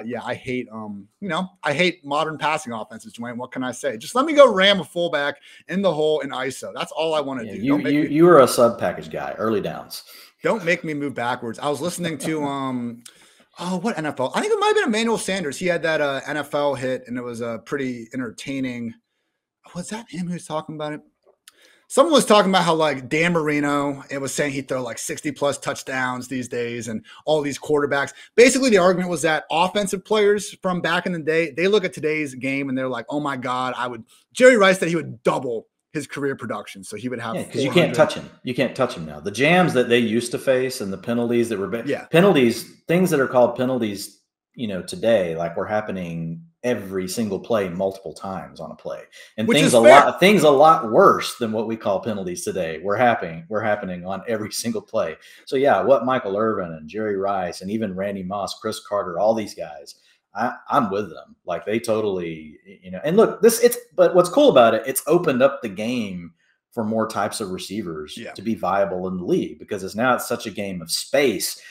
yeah, I hate I hate modern passing offenses, Dwayne. What can I say? Just let me go ram a fullback in the hole in ISO. That's all I want to do. You were a sub package guy, early downs. Don't make me move backwards. I was listening to what NFL? I think it might have been Emmanuel Sanders. He had that NFL hit, and it was pretty entertaining. Was that him who was talking about it? Someone was talking about how like Dan Marino, it was saying he'd throw like 60 plus touchdowns these days and all these quarterbacks. Basically, the argument was that offensive players from back in the day, they look at today's game and they're like, oh my God, Jerry Rice said he would double his career production. So he would have, because you can't touch him. You can't touch him now. The jams that they used to face and the penalties that were penalties, things that are called penalties, today, like were happening every single play multiple times on a play, and things a lot worse than what we call penalties today were happening on every single play. So yeah, what Michael Irvin and Jerry Rice and even Randy Moss, Chris Carter, all these guys, I'm with them. Like they totally, and look, but what's cool about it, it's opened up the game for more types of receivers to be viable in the league, because it's such a game of space.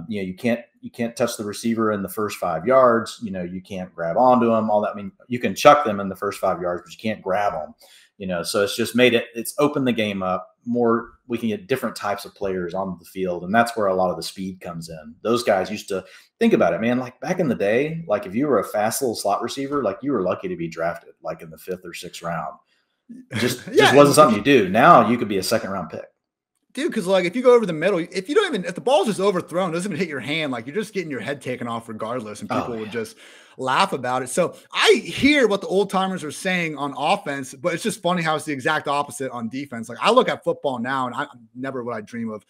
You can't touch the receiver in the first 5 yards. You can't grab onto them, all that. I mean, you can chuck them in the first 5 yards, but you can't grab them, so it's just it's opened the game up more. We can get different types of players on the field. And that's where a lot of the speed comes in. Those guys used to think about it, man. Like back in the day, like if you were a fast little slot receiver, like you were lucky to be drafted like in the 5th or 6th round. Just wasn't something you do. Now you could be a 2nd round pick. Dude, because like if you go over the middle, if the ball's just overthrown, it doesn't even hit your hand, like you're just getting your head taken off regardless, and people would just laugh about it. So I hear what the old timers are saying on offense, but it's just funny how it's the exact opposite on defense. Like I look at football now, and I never would I dream of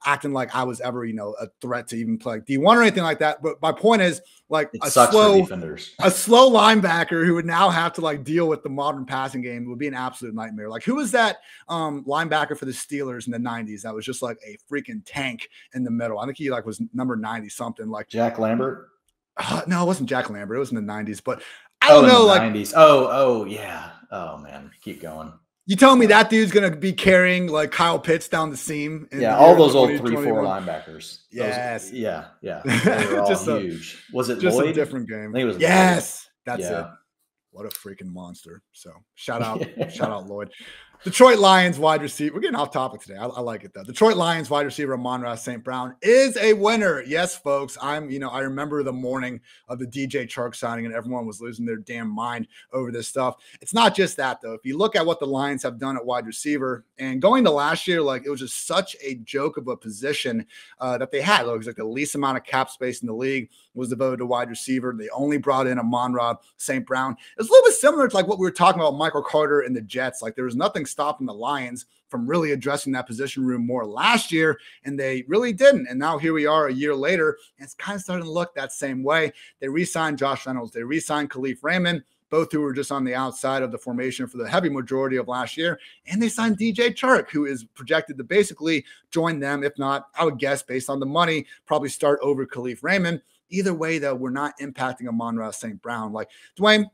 acting like I was ever, a threat to even play like D1 or anything like that. But my point is, like a slow linebacker who would now have to like deal with the modern passing game would be an absolute nightmare. Like who was that linebacker for the Steelers in the 90s that was just like a freaking tank in the middle? I think he like was number 90 something, like Jack Lambert. No, it wasn't Jack Lambert. It was in the 90s, but I don't know. Like 90s. Oh yeah. Oh man, keep going. You telling me that dude's going to be carrying like Kyle Pitts down the seam? Yeah, all those old 3-4 linebackers. Yes. Yeah. They were all huge. Was it Lloyd? A different game. I think it was yes. Lloyd. That's it. What a freaking monster. So shout out Lloyd. Detroit Lions wide receiver. We're getting off topic today. I like it though. Detroit Lions wide receiver Amon-Ra St. Brown is a winner. Yes, folks. I remember the morning of the DJ Chark signing and everyone was losing their damn mind over this stuff. It's not just that though. If you look at what the Lions have done at wide receiver and going to last year, like it was just such a joke of a position that they had. It was like the least amount of cap space in the league was devoted to wide receiver. They only brought in Amon-Ra St. Brown. It was a little bit similar to like what we were talking about Michael Carter and the Jets. Like there was nothing stopping the Lions from really addressing that position room more last year, and they really didn't. And now here we are a year later, and it's kind of starting to look that same way. They re-signed Josh Reynolds. They re-signed Khalif Raymond, both who were just on the outside of the formation for the heavy majority of last year. And they signed DJ Chark, who is projected to basically join them. If not, I would guess based on the money, probably start over Khalif Raymond. Either way, though, we're not impacting Amon-Ra St. Brown. Like Dwayne,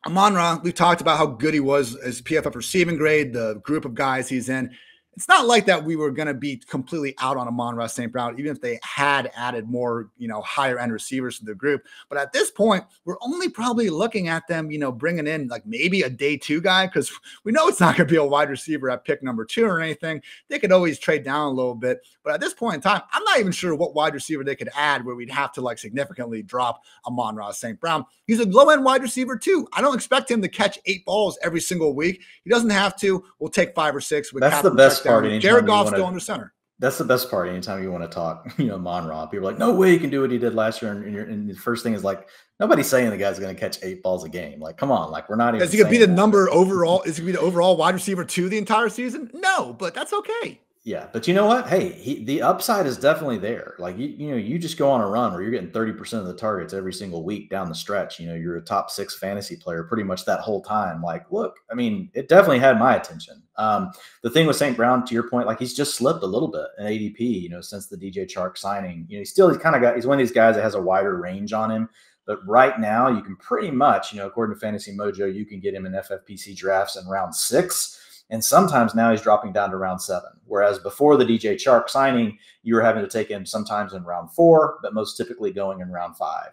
Amon-Ra, we've talked about how good he was as PFF receiving grade, the group of guys he's in. It's not like that we were going to be completely out on Amon-Ra St. Brown, even if they had added more, higher end receivers to the group. But at this point, we're only probably looking at them, bringing in like maybe a day 2 guy, because we know it's not going to be a wide receiver at pick number 2 or anything. They could always trade down a little bit. But at this point in time, I'm not even sure what wide receiver they could add where we'd have to like significantly drop Amon-Ra St. Brown. He's a low end wide receiver too. I don't expect him to catch 8 balls every single week. He doesn't have to. We'll take 5 or 6. That's the best part. Jared Goff's still under center. That's the best part. Anytime you want to talk, Amon-Ra, people are like, no way he can do what he did last year. And the first thing is like, nobody's saying the guy's going to catch 8 balls a game. Like, come on, like we're not even. Is he going to be the number overall? Is he going to be the overall wide receiver 2 the entire season? No, but that's okay. Yeah, but you know what? Hey, the upside is definitely there. Like you just go on a run where you're getting 30% of the targets every single week down the stretch. You're a top 6 fantasy player pretty much that whole time. Like, look, I mean, it definitely had my attention. The thing with St. Brown, to your point, like he's just slipped a little bit in ADP. Since the DJ Chark signing. He's one of these guys that has a wider range on him. But right now, you can pretty much, according to Fantasy Mojo, you can get him in FFPC drafts in round 6. And sometimes now he's dropping down to round 7. Whereas before the DJ Chark signing, you were having to take him sometimes in round 4, but most typically going in round 5.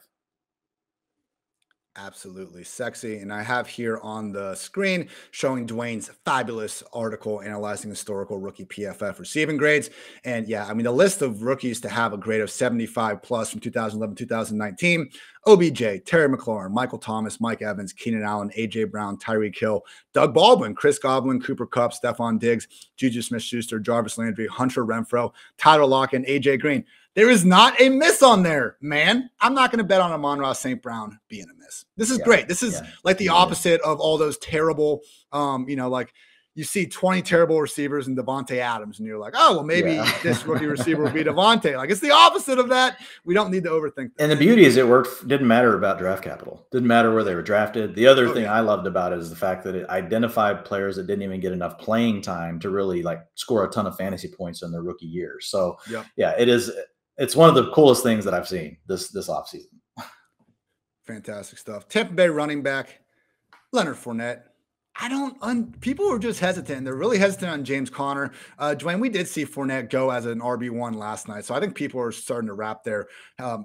Absolutely sexy. And I have here on the screen showing Dwayne's fabulous article analyzing historical rookie PFF receiving grades. And yeah, I mean, the list of rookies to have a grade of 75 plus from 2011, 2019, OBJ, Terry McLaurin, Michael Thomas, Mike Evans, Keenan Allen, AJ Brown, Tyreek Hill, Doug Baldwin, Chris Godwin, Cooper Kupp, Stephon Diggs, Juju Smith-Schuster, Jarvis Landry, Hunter Renfrow, Tyler Lockett, and AJ Green. There is not a miss on there, man. I'm not going to bet on Amon-Ra St. Brown being a miss. This is great. This is like the opposite of all those terrible, like you see 20 terrible receivers in Devontae Adams, and you're like, oh, well, maybe this rookie receiver will be Devontae. Like, it's the opposite of that. We don't need to overthink this. And the beauty is it worked. Didn't matter about draft capital. Didn't matter where they were drafted. The other thing I loved about it is the fact that it identified players that didn't even get enough playing time to really like score a ton of fantasy points in their rookie year. So it's one of the coolest things that I've seen this offseason. Fantastic stuff. Tampa Bay running back, Leonard Fournette. People are just hesitant. They're really hesitant on James Conner. Dwayne, we did see Fournette go as an RB1 last night. So I think people are starting to wrap their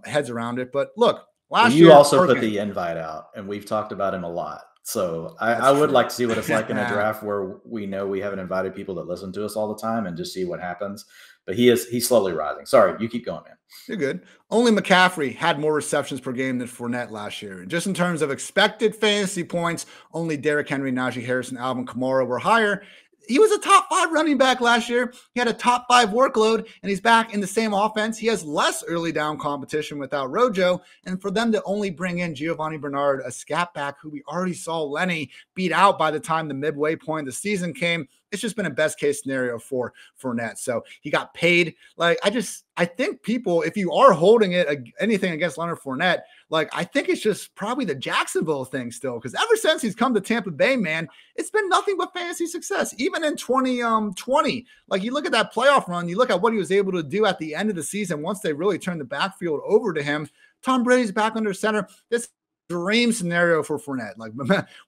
heads around it. But look, last year. You also put the invite out, and we've talked about him a lot. So I would like to see what it's like in a draft where we know we haven't invited people that listen to us all the time and just see what happens. But he's slowly rising. Sorry, you keep going, man. You're good. Only McCaffrey had more receptions per game than Fournette last year. And just in terms of expected fantasy points, only Derrick Henry, Najee Harris, and Alvin Kamara were higher. He was a top 5 running back last year. He had a top 5 workload, and he's back in the same offense. He has less early down competition without Rojo. And for them to only bring in Giovanni Bernard, a scat back who we already saw Lenny beat out by the time the midway point of the season came, it's just been a best case scenario for Fournette. So he got paid. Like, I think people, if you are holding anything against Leonard Fournette, like, I think it's just probably the Jacksonville thing still. Because ever since he's come to Tampa Bay, man, it's been nothing but fantasy success. Even in 2020, like you look at that playoff run, you look at what he was able to do at the end of the season once they really turned the backfield over to him. Tom Brady's back under center. This dream scenario for Fournette. Like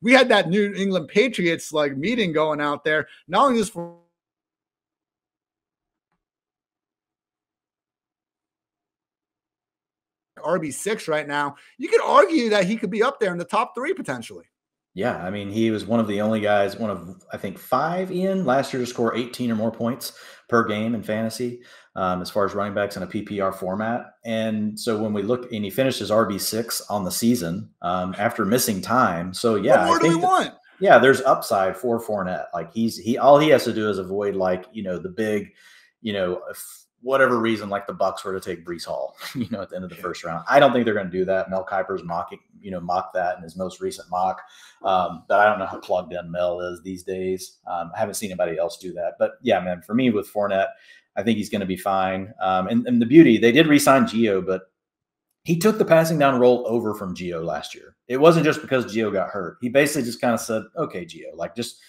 we had that New England Patriots like meeting going out there. Not only just for RB6 right now, you could argue that he could be up there in the top 3 potentially. Yeah, I mean, he was one of the only guys, one of, I think, 5 Ian last year to score 18 or more points per game in fantasy, as far as running backs in a PPR format. And so when we look, and he finished his RB6 on the season after missing time. So yeah, what more do we want? Yeah, there's upside for Fournette. Like all he has to do is avoid, like, the big, if whatever reason, like the Bucks were to take Breece Hall, at the end of the first round. I don't think they're going to do that. Mel Kiper's mocked that in his most recent mock. But I don't know how plugged in Mel is these days. I haven't seen anybody else do that. But yeah, man, for me with Fournette, I think he's going to be fine. And the beauty, they did re-sign Gio, but he took the passing down role over from Gio last year. It wasn't just because Gio got hurt. He basically just kind of said, okay, Gio, like, just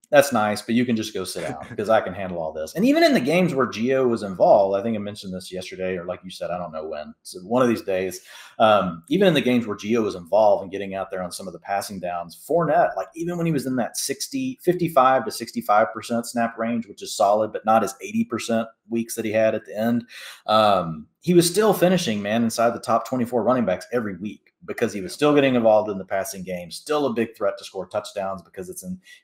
that's nice, but you can just go sit down because I can handle all this. And even in the games where Gio was involved, I think I mentioned this yesterday, or like you said, I don't know when. So one of these days, even in the games where Gio was involved and getting out there on some of the passing downs, Fournette, like even when he was in that 55 to 65% snap range, which is solid, but not his 80% weeks that he had at the end, he was still finishing, man, inside the top 24 running backs every week, because he was still getting involved in the passing game, still a big threat to score touchdowns because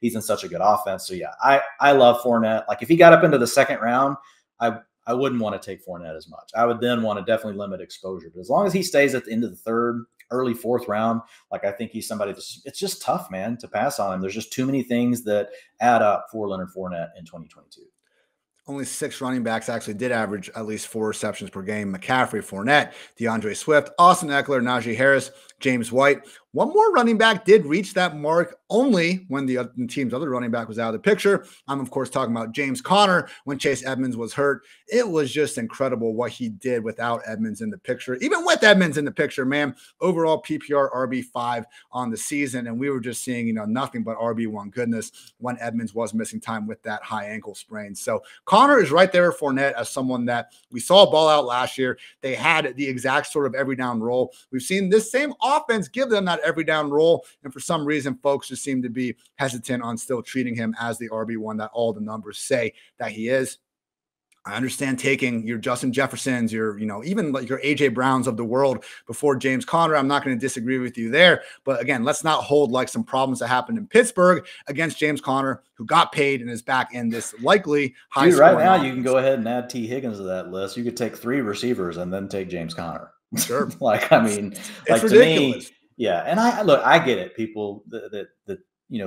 he's in such a good offense. So yeah, I love Fournette. Like if he got up into the second round, I wouldn't want to take Fournette as much. I would then want to definitely limit exposure. But as long as he stays at the end of the third, early fourth round, like I think he's somebody it's just tough, man, to pass on him. There's just too many things that add up for Leonard Fournette in 2022. Only 6 running backs actually did average at least 4 receptions per game. McCaffrey, Fournette, DeAndre Swift, Austin Eckler, Najee Harris, James White. One more running back did reach that mark only when the team's other running back was out of the picture. I'm, of course, talking about James Conner when Chase Edmonds was hurt. It was just incredible what he did without Edmonds in the picture. Even with Edmonds in the picture, man, overall PPR RB5 on the season, and we were just seeing, nothing but RB1 goodness when Edmonds was missing time with that high ankle sprain. So Conner is right there for Fournette as someone that we saw ball out last year. They had the exact sort of every down role. We've seen this same offense give them that every down role, and for some reason, folks just seem to be hesitant on still treating him as the RB1 that all the numbers say that he is. I understand taking your Justin Jeffersons, your, even like your AJ Browns of the world before James Conner. I'm not going to disagree with you there. But again, let's not hold like some problems that happened in Pittsburgh against James Conner, who got paid and is back in this likely high. Dude, right now, you can go ahead and add T. Higgins to that list. You could take 3 receivers and then take James Conner. Sure. Like, I mean, it's like ridiculous. To me, yeah. And I get it. People that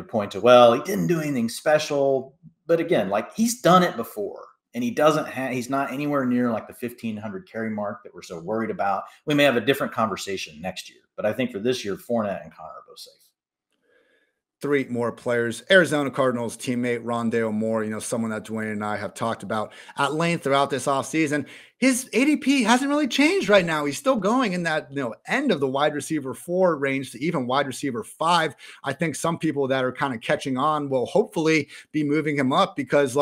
point to, well, he didn't do anything special. But again, like he's done it before. And he's not anywhere near like the 1,500 carry mark that we're so worried about. We may have a different conversation next year, but I think for this year, Fournette and Conner are both safe. 3 more players. Arizona Cardinals teammate Rondale Moore, someone that Dwayne and I have talked about at length throughout this offseason. His ADP hasn't really changed right now. He's still going in that end of the wide receiver 4 range to even wide receiver 5. I think some people that are kind of catching on will hopefully be moving him up because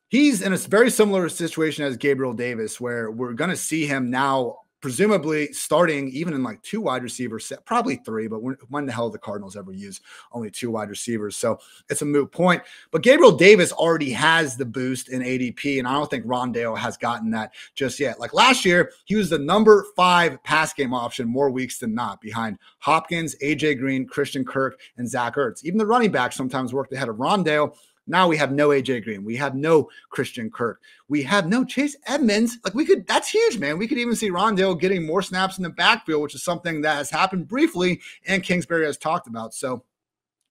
he's in a very similar situation as Gabriel Davis, where we're going to see him now presumably starting even in like 2 wide receivers, probably 3, but when the hell the Cardinals ever use only 2 wide receivers? So it's a moot point. But Gabriel Davis already has the boost in ADP, and I don't think Rondale has gotten that just yet. Like last year, he was the number 5 pass game option more weeks than not, behind Hopkins, AJ Green, Christian Kirk, and Zach Ertz. Even the running backs sometimes worked ahead of Rondale. Now we have no AJ Green. We have no Christian Kirk. We have no Chase Edmonds. That's huge, man. We could even see Rondale getting more snaps in the backfield, which is something that has happened briefly and Kingsbury has talked about. So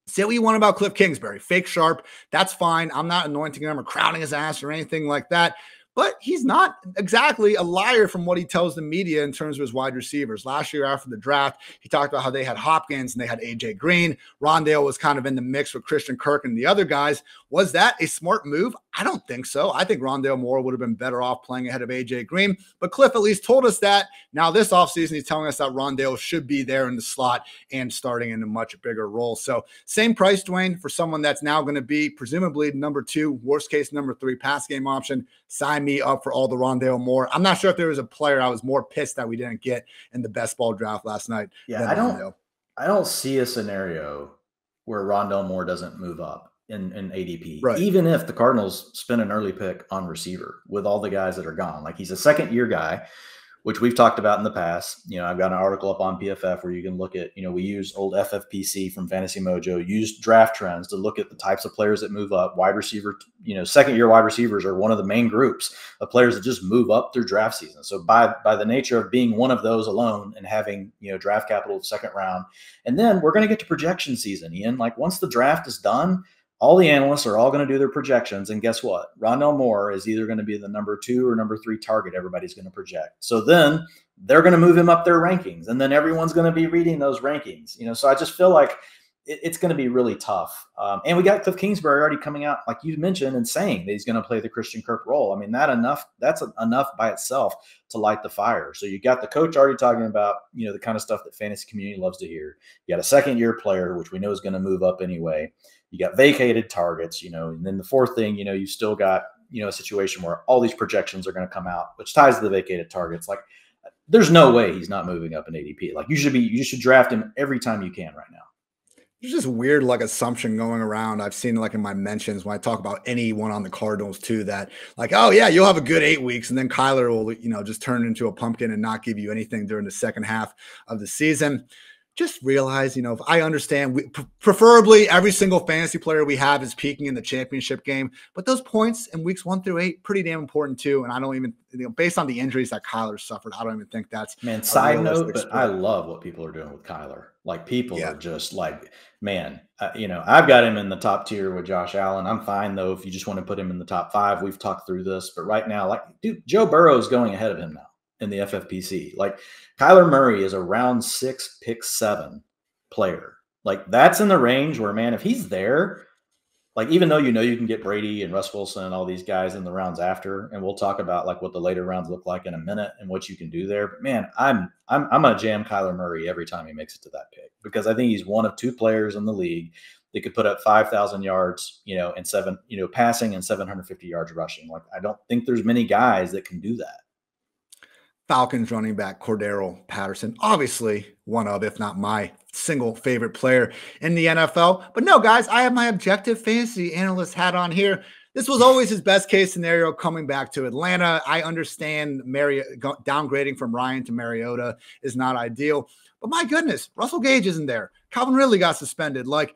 say what you want about Cliff Kingsbury. Fake sharp. That's fine. I'm not anointing him or crowning his ass or anything like that. But he's not exactly a liar from what he tells the media in terms of his wide receivers. Last year after the draft, he talked about how they had Hopkins and they had AJ Green. Rondale was kind of in the mix with Christian Kirk and the other guys. Was that a smart move? I don't think so. I think Rondale Moore would have been better off playing ahead of AJ Green. But Cliff at least told us that. Now this offseason, he's telling us that Rondale should be there in the slot and starting in a much bigger role. So same price, Dwayne, for someone that's now going to be presumably number 2, worst case number 3 pass game option. Sign me up for all the Rondale Moore. I'm not sure if there was a player I was more pissed that we didn't get in the best ball draft last night. Yeah, I don't. I don't see a scenario where Rondell Moore doesn't move up in ADP, Right. even if the Cardinals spend an early pick on receiver with all the guys that are gone. Like, he's a second-year guy, which we've talked about in the past. You know, I've got an article up on PFF where you can look at, you know, we use old FFPC from Fantasy Mojo, use draft trends to look at the types of players that move up. Wide receiver, you know, second-year wide receivers are one of the main groups of players that just move up through draft season. So by the nature of being one of those alone and having, you know, draft capital second round, and then we're going to get to projection season, Ian. Like, once the draft is done, all the analysts are all going to do their projections. And guess what? Rondell Moore is either going to be the number 2 or number 3 target everybody's going to project. So then they're going to move him up their rankings. And then everyone's going to be reading those rankings. You know, so I just feel like it's going to be really tough. And we got Cliff Kingsbury already coming out, like you mentioned, and saying that he's going to play the Christian Kirk role. I mean, that's enough by itself to light the fire. So you got the coach already talking about, you know, the kind of stuff that fantasy community loves to hear. You got a second-year player, which we know is going to move up anyway. You got vacated targets, you know, and then the fourth thing, you know, you still got, you know, a situation where all these projections are going to come out, which ties to the vacated targets. Like, there's no way he's not moving up in ADP. Like, you should draft him every time you can right now. There's just weird like assumption going around. I've seen like in my mentions when I talk about anyone on the Cardinals too, that like, oh yeah, you'll have a good 8 weeks and then Kyler will, you know, just turn into a pumpkin and not give you anything during the second half of the season. Just realize, you know, if I understand, preferably every single fantasy player we have is peaking in the championship game, but those points in weeks 1 through 8, pretty damn important too. And I don't even, you know, based on the injuries that Kyler suffered, I don't even think that's side note, but I love what people are doing with Kyler. Like, people are just like, man, you know, I've got him in the top tier with Josh Allen. I'm fine though if you just want to put him in the top 5. We've talked through this, but right now, like, dude, Joe Burrow is going ahead of him now in the FFPC. Like, Kyler Murray is a round 6, pick 7 player. Like, that's in the range where, man, if he's there, like, even though, you know, you can get Brady and Russ Wilson and all these guys in the rounds after, and we'll talk about like what the later rounds look like in a minute and what you can do there. But man, I'm gonna jam Kyler Murray every time he makes it to that pick, because I think he's one of 2 players in the league that could put up 5,000 yards, you know, and passing and 750 yards rushing. Like, I don't think there's many guys that can do that. Falcons running back Cordarrelle Patterson, obviously one of, if not my single favorite player in the NFL. But no, guys, I have my objective fantasy analyst hat on here. This was always his best case scenario coming back to Atlanta. I understand downgrading from Ryan to Mariota is not ideal, but my goodness, Russell Gage isn't there. Calvin Ridley got suspended. Like,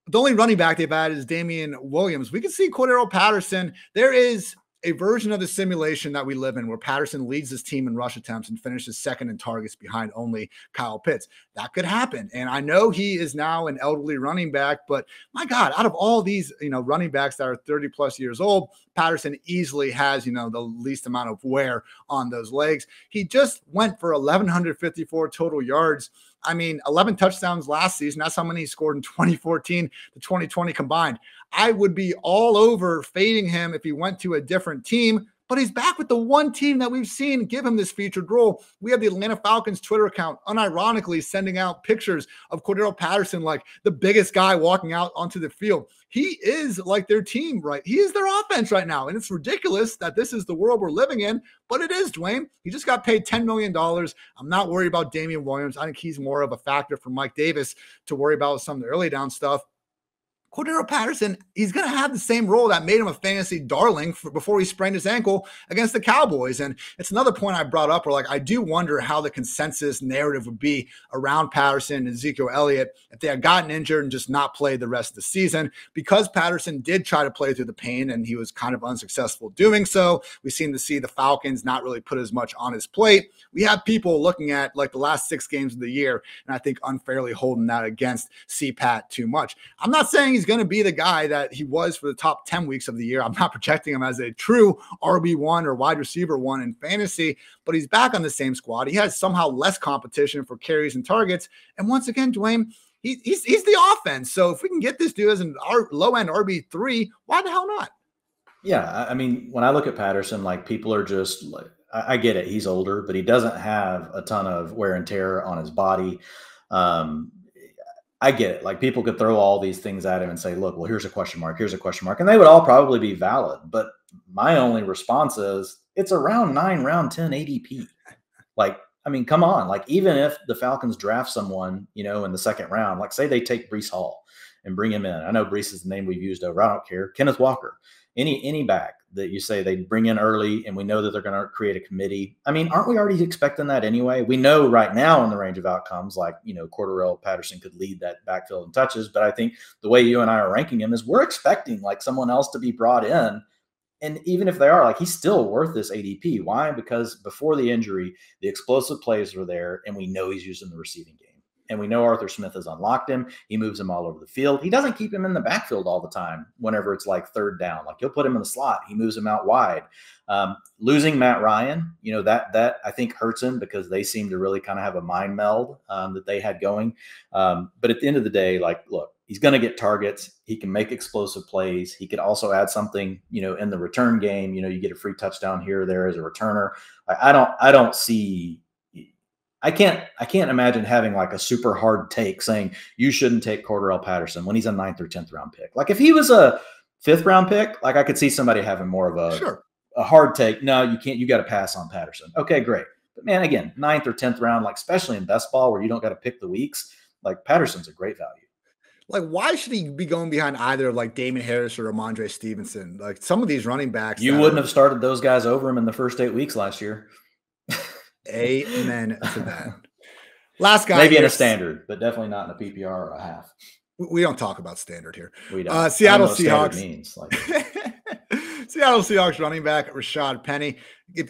the only running back they've had is Damian Williams. We can see Cordarrelle Patterson. There is a version of the simulation that we live in where Patterson leads his team in rush attempts and finishes second in targets behind only Kyle Pitts. That could happen. And I know he is now an elderly running back, but my God, out of all these, you know, running backs that are 30 plus years old, Patterson easily has, you know, the least amount of wear on those legs. He just went for 1,154 total yards. I mean, 11 touchdowns last season. That's how many he scored in 2014 to 2020 combined. I would be all over fading him if he went to a different team, but he's back with the one team that we've seen give him this featured role. We have the Atlanta Falcons Twitter account unironically sending out pictures of Cordarrelle Patterson like the biggest guy walking out onto the field. He is like their team, right? He is their offense right now. And it's ridiculous that this is the world we're living in, but it is, Dwayne. He just got paid $10 million. I'm not worried about Damian Williams. I think he's more of a factor for Mike Davis to worry about some of the early down stuff. Cordarrelle Patterson, he's going to have the same role that made him a fantasy darling before he sprained his ankle against the Cowboys. And it's another point I brought up where, like, I do wonder how the consensus narrative would be around Patterson and Ezekiel Elliott if they had gotten injured and just not played the rest of the season. Because Patterson did try to play through the pain and he was kind of unsuccessful doing so, we seem to see the Falcons not really put as much on his plate. We have people looking at like the last 6 games of the year and I think unfairly holding that against CPAT too much. I'm not saying he's going to be the guy that he was for the top 10 weeks of the year. I'm not projecting him as a true RB1 or wide receiver 1 in fantasy, but he's back on the same squad. He has somehow less competition for carries and targets. And once again, Dwayne, he's the offense. So if we can get this dude as an low-end RB3, why the hell not? Yeah, I mean, when I look at Patterson, like, people are just like, I get it. He's older, but he doesn't have a ton of wear and tear on his body. I get it. Like, people could throw all these things at him and say, look, well, here's a question mark. Here's a question mark. And they would all probably be valid. But my only response is it's a round 9, round 10 ADP. Like, I mean, come on. Like, even if the Falcons draft someone, you know, in the second round, like say they take Breece Hall and bring him in. I know Breece is the name we've used over. I don't care. Kenneth Walker, any back that you say they bring in early, and we know that they're going to create a committee. I mean, aren't we already expecting that anyway? We know right now in the range of outcomes, like, you know, Cordarrelle Patterson could lead that backfield in touches. But I think the way you and I are ranking him is we're expecting like someone else to be brought in. And even if they are, like, he's still worth this ADP. Why? Because before the injury, the explosive plays were there, and we know he's using the receiving game. And we know Arthur Smith has unlocked him. He moves him all over the field. He doesn't keep him in the backfield all the time whenever it's like third down. Like, he'll put him in the slot. He moves him out wide. Losing Matt Ryan, you know, that I think hurts him because they seem to really kind of have a mind meld that they had going. But at the end of the day, like, look, he's going to get targets. He can make explosive plays. He could also add something, you know, in the return game. You know, you get a free touchdown here or there as a returner. I don't see. I can't imagine having like a super hard take saying you shouldn't take Cordarrelle Patterson when he's a 9th or 10th round pick. Like, if he was a 5th round pick, like, I could see somebody having more of a hard take. No, you can't. You got to pass on Patterson. Okay, great. But man, again, 9th or 10th round, like, especially in best ball where you don't got to pick the weeks, like, Patterson's a great value. Like, why should he be going behind either like Damon Harris or Ramondre Stevenson? Like, some of these running backs. You wouldn't have started those guys over him in the first 8 weeks last year. Amen to that. Last guy. Maybe in a standard, but definitely not in a PPR or a half. We don't talk about standard here. We don't. Seattle Seahawks. Means, like. Seattle Seahawks running back Rashad Penny.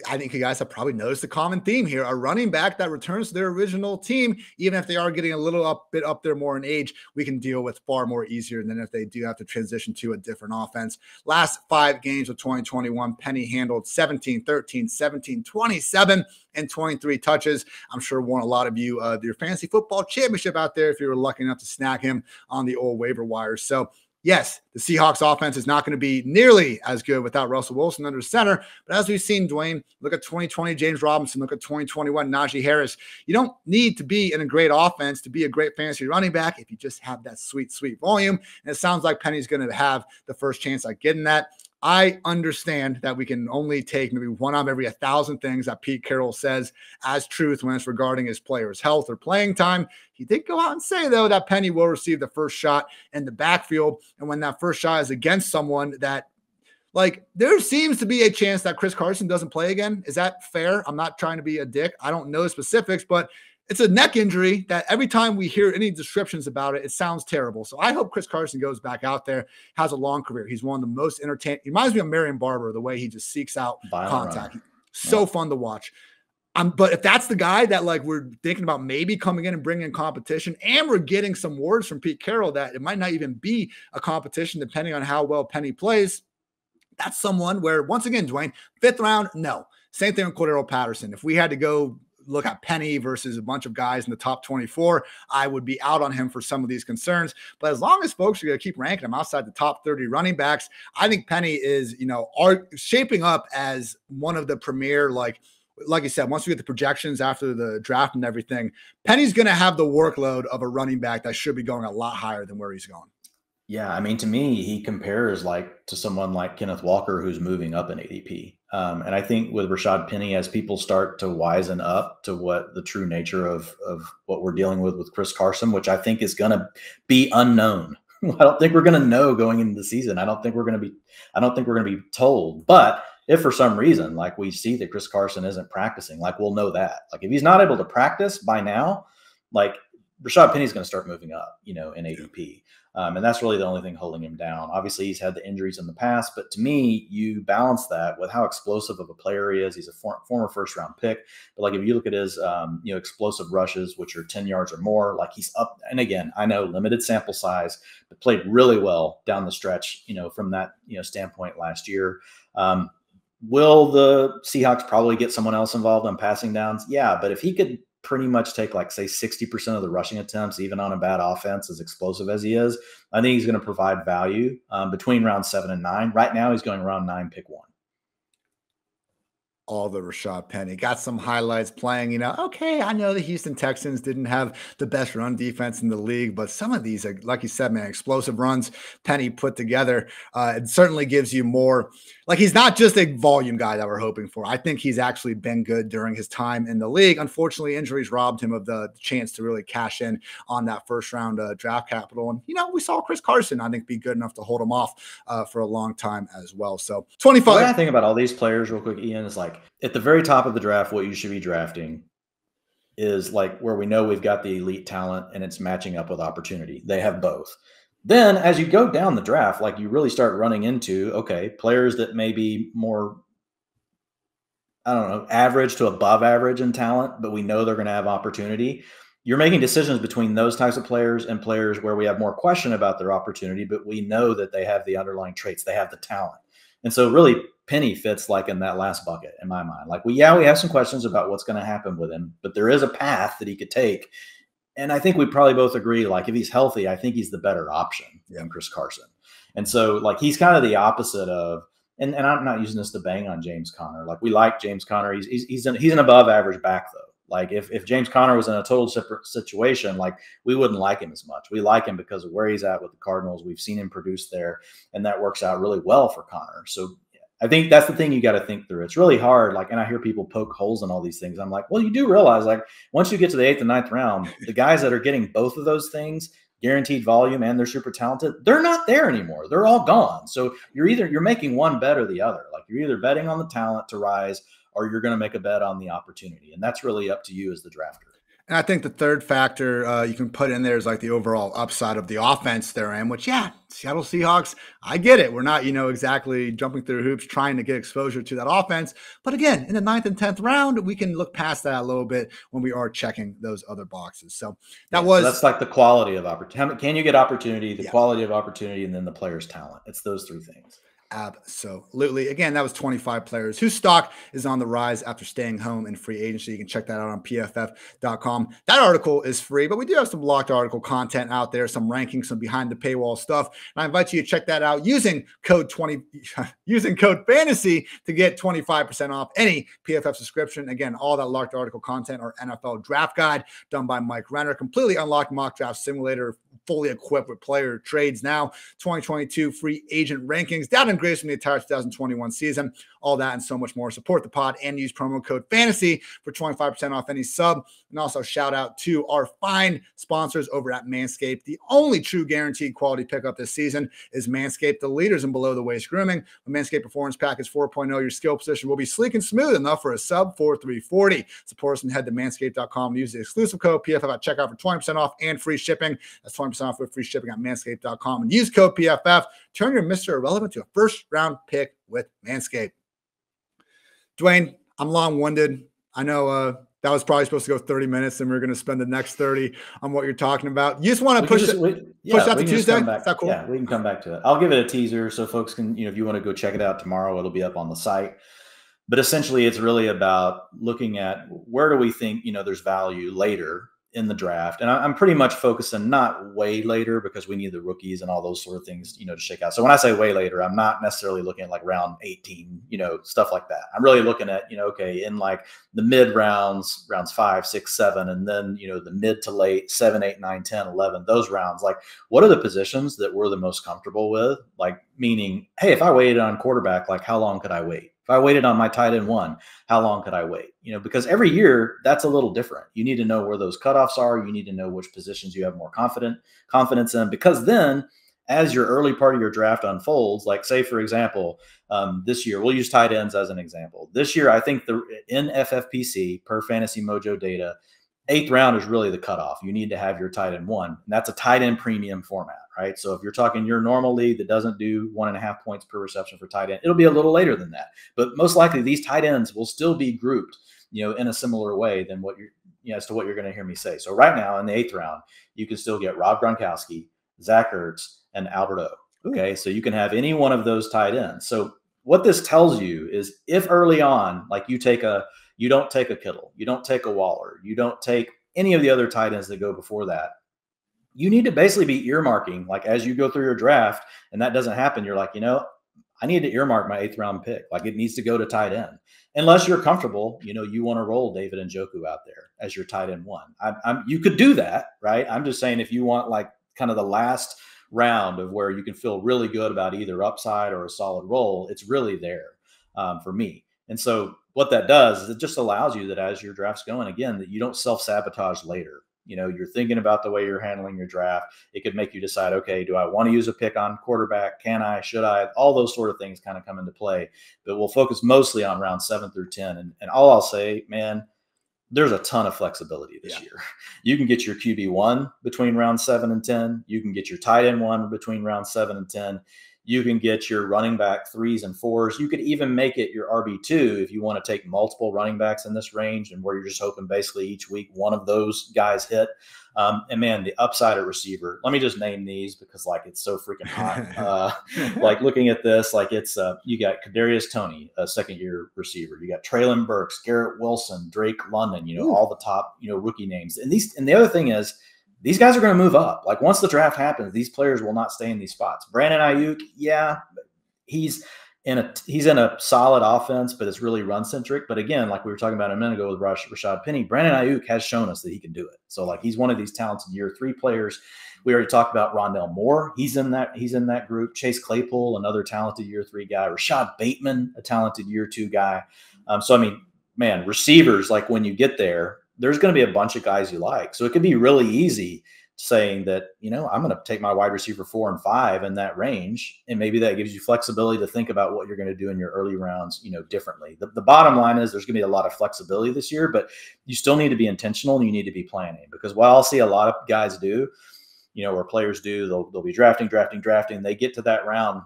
I think you guys have probably noticed a common theme here. A running back that returns to their original team, even if they are getting a little bit up there more in age, we can deal with far more easier than if they do have to transition to a different offense. Last 5 games of 2021, Penny handled 17, 13, 17, 27, and 23 touches. I'm sure won a lot of you your fantasy football championship out there if you were lucky enough to snag him on the old waiver wires. So, yes, the Seahawks offense is not going to be nearly as good without Russell Wilson under center. But as we've seen, Dwayne, look at 2020 James Robinson, look at 2021 Najee Harris. You don't need to be in a great offense to be a great fantasy running back if you just have that sweet, sweet volume. And it sounds like Penny's going to have the first chance at getting that. I understand that we can only take maybe one out of every 1,000 things that Pete Carroll says as truth when it's regarding his players' health or playing time. He did go out and say, though, that Penny will receive the first shot in the backfield. And when that first shot is against someone that, like, there seems to be a chance that Chris Carson doesn't play again. Is that fair? I'm not trying to be a dick. I don't know the specifics, but it's a neck injury that every time we hear any descriptions about it, it sounds terrible. So I hope Chris Carson goes back out there, has a long career. He's one of the most entertaining. He reminds me of Marion Barber, the way he just seeks out contact. So fun to watch. But if that's the guy that, like, we're thinking about maybe coming in and bringing in competition, and we're getting some words from Pete Carroll that it might not even be a competition depending on how well Penny plays, that's someone where, once again, Dwayne, 5th round, no. Same thing with Cordarrelle Patterson. If we had to go look at Penny versus a bunch of guys in the top 24, I would be out on him for some of these concerns. But as long as folks are going to keep ranking him outside the top 30 running backs, I think Penny is, are shaping up as one of the premier, like you said, once we get the projections after the draft and everything, Penny's going to have the workload of a running back that should be going a lot higher than where he's going. Yeah, I mean, to me, he compares to someone like Kenneth Walker, who's moving up in ADP. And I think with Rashad Penny, as people start to wisen up to what the true nature of what we're dealing with Chris Carson, which I think is going to be unknown. I don't think we're going to know going into the season. I don't think we're going to be told. But if for some reason, like, we see that Chris Carson isn't practicing, like, we'll know that. Like, if he's not able to practice by now, like, Rashad Penny's going to start moving up, in ADP. And that's really the only thing holding him down. Obviously, he's had the injuries in the past, but to me, you balance that with how explosive of a player he is. He's a former first-round pick. But, like, if you look at his, explosive rushes, which are 10 yards or more, like, he's up. And again, I know limited sample size, but played really well down the stretch, from that, standpoint last year. Will the Seahawks probably get someone else involved on passing downs? Yeah, but if he could pretty much take, like, say, 60% of the rushing attempts, even on a bad offense, as explosive as he is, I think he's going to provide value between round 7 and 9. Right now, he's going round 9, pick 1. All the Rashad Penny got some highlights playing, okay, I know the Houston Texans didn't have the best run defense in the league, but some of these, like you said, man, explosive runs Penny put together, it certainly gives you more Like, he's not just a volume guy that we're hoping for. I think he's actually been good during his time in the league. Unfortunately, injuries robbed him of the chance to really cash in on that first round draft capital. And, we saw Chris Carson, I think, be good enough to hold him off for a long time as well. So 25. The way I think about all these players real quick, Ian, is like at the very top of the draft, what you should be drafting is like where we know we've got the elite talent and it's matching up with opportunity. They have both. Then as you go down the draft, like you really start running into, okay, players that may be more, I don't know, average to above average in talent, but we know they're going to have opportunity. You're making decisions between those types of players and players where we have more question about their opportunity, but we know that they have the underlying traits, they have the talent. And so really Penny fits like in that last bucket in my mind. Like we have some questions about what's going to happen with him, but there is a path that he could take. And I think we probably both agree, like if he's healthy, I think he's the better option than Chris Carson. And so like he's kind of the opposite of, and I'm not using this to bang on James Conner. Like we like James Conner. He's an above average back though. Like if James Conner was in a total separate situation, like we wouldn't like him as much. We like him because of where he's at with the Cardinals. We've seen him produce there, and that works out really well for Conner. So I think that's the thing you got to think through. It's really hard. Like, and I hear people poke holes in all these things. I'm like, well, you do realize like once you get to the 8th and 9th round, the guys that are getting both of those things, guaranteed volume and they're super talented, they're not there anymore. They're all gone. So you're making one bet or the other. Like you're either betting on the talent to rise or you're going to make a bet on the opportunity. And that's really up to you as the drafter. And I think the third factor you can put in there is like the overall upside of the offense they're in, which, Seattle Seahawks, I get it. We're not, exactly jumping through hoops trying to get exposure to that offense. But again, in the 9th and 10th round, we can look past that a little bit when we are checking those other boxes. So that's like the quality of opportunity. Can you get opportunity, the quality of opportunity, and then the player's talent? It's those three things. Absolutely. Again, that was 25 players whose stock is on the rise after staying home in free agency. You can check that out on pff.com. That article is free, but we do have some blocked article content out there, some rankings, some behind the paywall stuff. And I invite you to check that out using code fantasy to get 25% off any PFF subscription. Again, all that locked article content, our NFL draft guide done by Mike Renner, completely unlocked mock draft simulator, fully equipped with player trades now, 2022 free agent rankings, down and grades from the entire 2021 season, all that and so much more. Support the pod and use promo code FANTASY for 25% off any sub. And also shout out to our fine sponsors over at Manscaped. The only true guaranteed quality pickup this season is Manscaped, the leaders in below the waist grooming. The Manscaped Performance Package 4.0, your skill position will be sleek and smooth enough for a sub 4340. Support us and head to manscaped.com and use the exclusive code PFF at checkout for 20% off and free shipping. That's 20% off with free shipping at manscaped.com, and use code PFF. Turn your Mr. Irrelevant to a first round pick with Manscaped. Dwayne, I'm long-winded. I know that was probably supposed to go 30 minutes, and we're going to spend the next 30 on what you're talking about. You just want to push out to Tuesday? Is that cool? Yeah, we can come back to it. I'll give it a teaser so folks can, if you want to go check it out tomorrow, it'll be up on the site. But essentially, it's really about looking at where do we think, there's value later in the draft. And I'm pretty much focusing not way later because we need the rookies and all those sort of things, to shake out. So when I say way later, I'm not necessarily looking at like round 18, stuff like that. I'm really looking at, okay, in like the mid rounds 5, 6, 7, and then, the mid to late 7, 8, 9, 10, 11, those rounds, like what are the positions that we're the most comfortable with? Like meaning, hey, if I waited on quarterback, like how long could I wait? If I waited on my tight end 1, how long could I wait? Because every year that's a little different. You need to know where those cutoffs are. You need to know which positions you have more confidence in, because then as your early part of your draft unfolds, like say, for example, this year, we'll use tight ends as an example. This year, I think in FFPC per Fantasy Mojo data, 8th round is really the cutoff. You need to have your tight end 1. And that's a tight end premium format, right? So if you're talking your normal league that doesn't do 1.5 points per reception for tight end, it'll be a little later than that. But most likely these tight ends will still be grouped, in a similar way than what as to what you're going to hear me say. So right now in the 8th round, you can still get Rob Gronkowski, Zach Ertz, and Albert O. Okay. So you can have any one of those tight ends. So what this tells you is if early on, like you don't take a Kittle, you don't take a Waller, you don't take any of the other tight ends that go before that, you need to basically be earmarking, like as you go through your draft and that doesn't happen, you're like, I need to earmark my 8th round pick. Like it needs to go to tight end. Unless you're comfortable, you want to roll David Njoku out there as your tight end 1. You could do that, right? I'm just saying if you want like kind of the last round of where you can feel really good about either upside or a solid roll, it's really there for me. And so what that does is it just allows you that as your draft's going, again, that you don't self-sabotage later. You're thinking about the way you're handling your draft. It could make you decide, okay, do I want to use a pick on quarterback? Can I? Should I? All those sort of things kind of come into play. But we'll focus mostly on round 7 through 10. And all I'll say, man, there's a ton of flexibility this year. You can get your QB1 between round 7 and 10. You can get your tight end 1 between round 7 and 10. You can get your running back 3s and 4s. You could even make it your RB2 if you want to take multiple running backs in this range and where you're just hoping basically each week one of those guys hit. And man, the upside at receiver, let me just name these because like it's so freaking hot. Like looking at this, like it's you got Kadarius Toney, a second-year receiver. You got Treylon Burks, Garrett Wilson, Drake London. All the top rookie names. And the other thing is, these guys are going to move up. Like once the draft happens, these players will not stay in these spots. Brandon Ayuk, yeah, he's in a solid offense, but it's really run centric. But again, like we were talking about a minute ago with Rashad Penny, Brandon Ayuk has shown us that he can do it. So like he's one of these talented year 3 players. We already talked about Rondell Moore. He's in that group. Chase Claypool, another talented year 3 guy. Rashad Bateman, a talented year 2 guy. So I mean, man, receivers, like when you get there, there's going to be a bunch of guys you like. So it could be really easy saying that, I'm going to take my wide receiver 4 and 5 in that range. And maybe that gives you flexibility to think about what you're going to do in your early rounds, differently. The bottom line is there's going to be a lot of flexibility this year, but you still need to be intentional and you need to be planning, because what I'll see a lot of guys do, or players do, they'll be drafting. They get to that round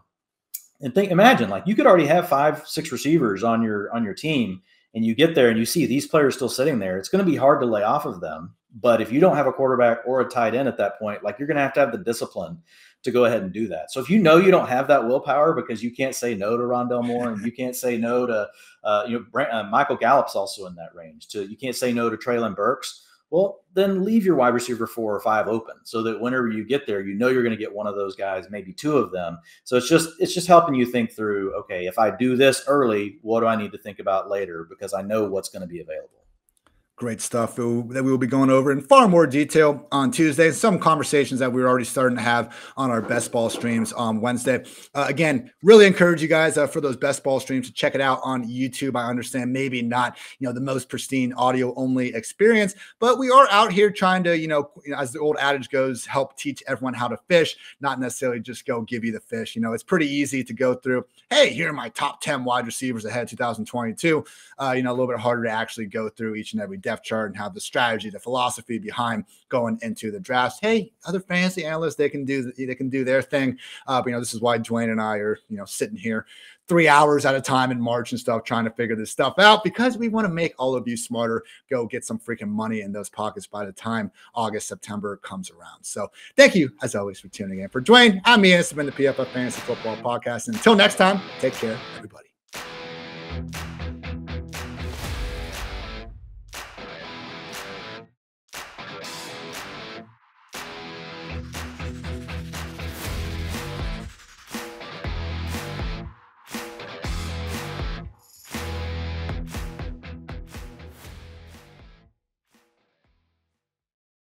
and imagine like you could already have 5-6 receivers on your team. And you get there and you see these players still sitting there. It's going to be hard to lay off of them. But if you don't have a quarterback or a tight end at that point, like you're going to have the discipline to go ahead and do that. So if you don't have that willpower because you can't say no to Rondell Moore and you can't say no to, Michael Gallup's also in that range. You can't say no to Treylon Burks. Well, then leave your wide receiver 4 or 5 open so that whenever you get there, you're going to get one of those guys, maybe 2 of them. So it's just helping you think through, okay, if I do this early, what do I need to think about later? Because I know what's going to be available. Great stuff that we will be going over in far more detail on Tuesday. Some conversations that we're already starting to have on our best ball streams on Wednesday. Again, really encourage you guys for those best ball streams to check it out on YouTube. I understand maybe not, the most pristine audio only experience, but we are out here trying to, as the old adage goes, help teach everyone how to fish, not necessarily just go give you the fish. It's pretty easy to go through, hey, here are my top 10 wide receivers ahead 2022. A little bit harder to actually go through each and every depth chart and have the strategy, the philosophy behind going into the drafts. Hey, other fantasy analysts, they can do their thing. But this is why Dwayne and I are, sitting here 3 hours at a time in March and stuff, trying to figure this stuff out because we want to make all of you smarter. Go get some freaking money in those pockets by the time August, September comes around. So thank you, as always, for tuning in. For Dwayne, I'm Ian. This has been the PFF Fantasy Football Podcast. And until next time, take care, everybody.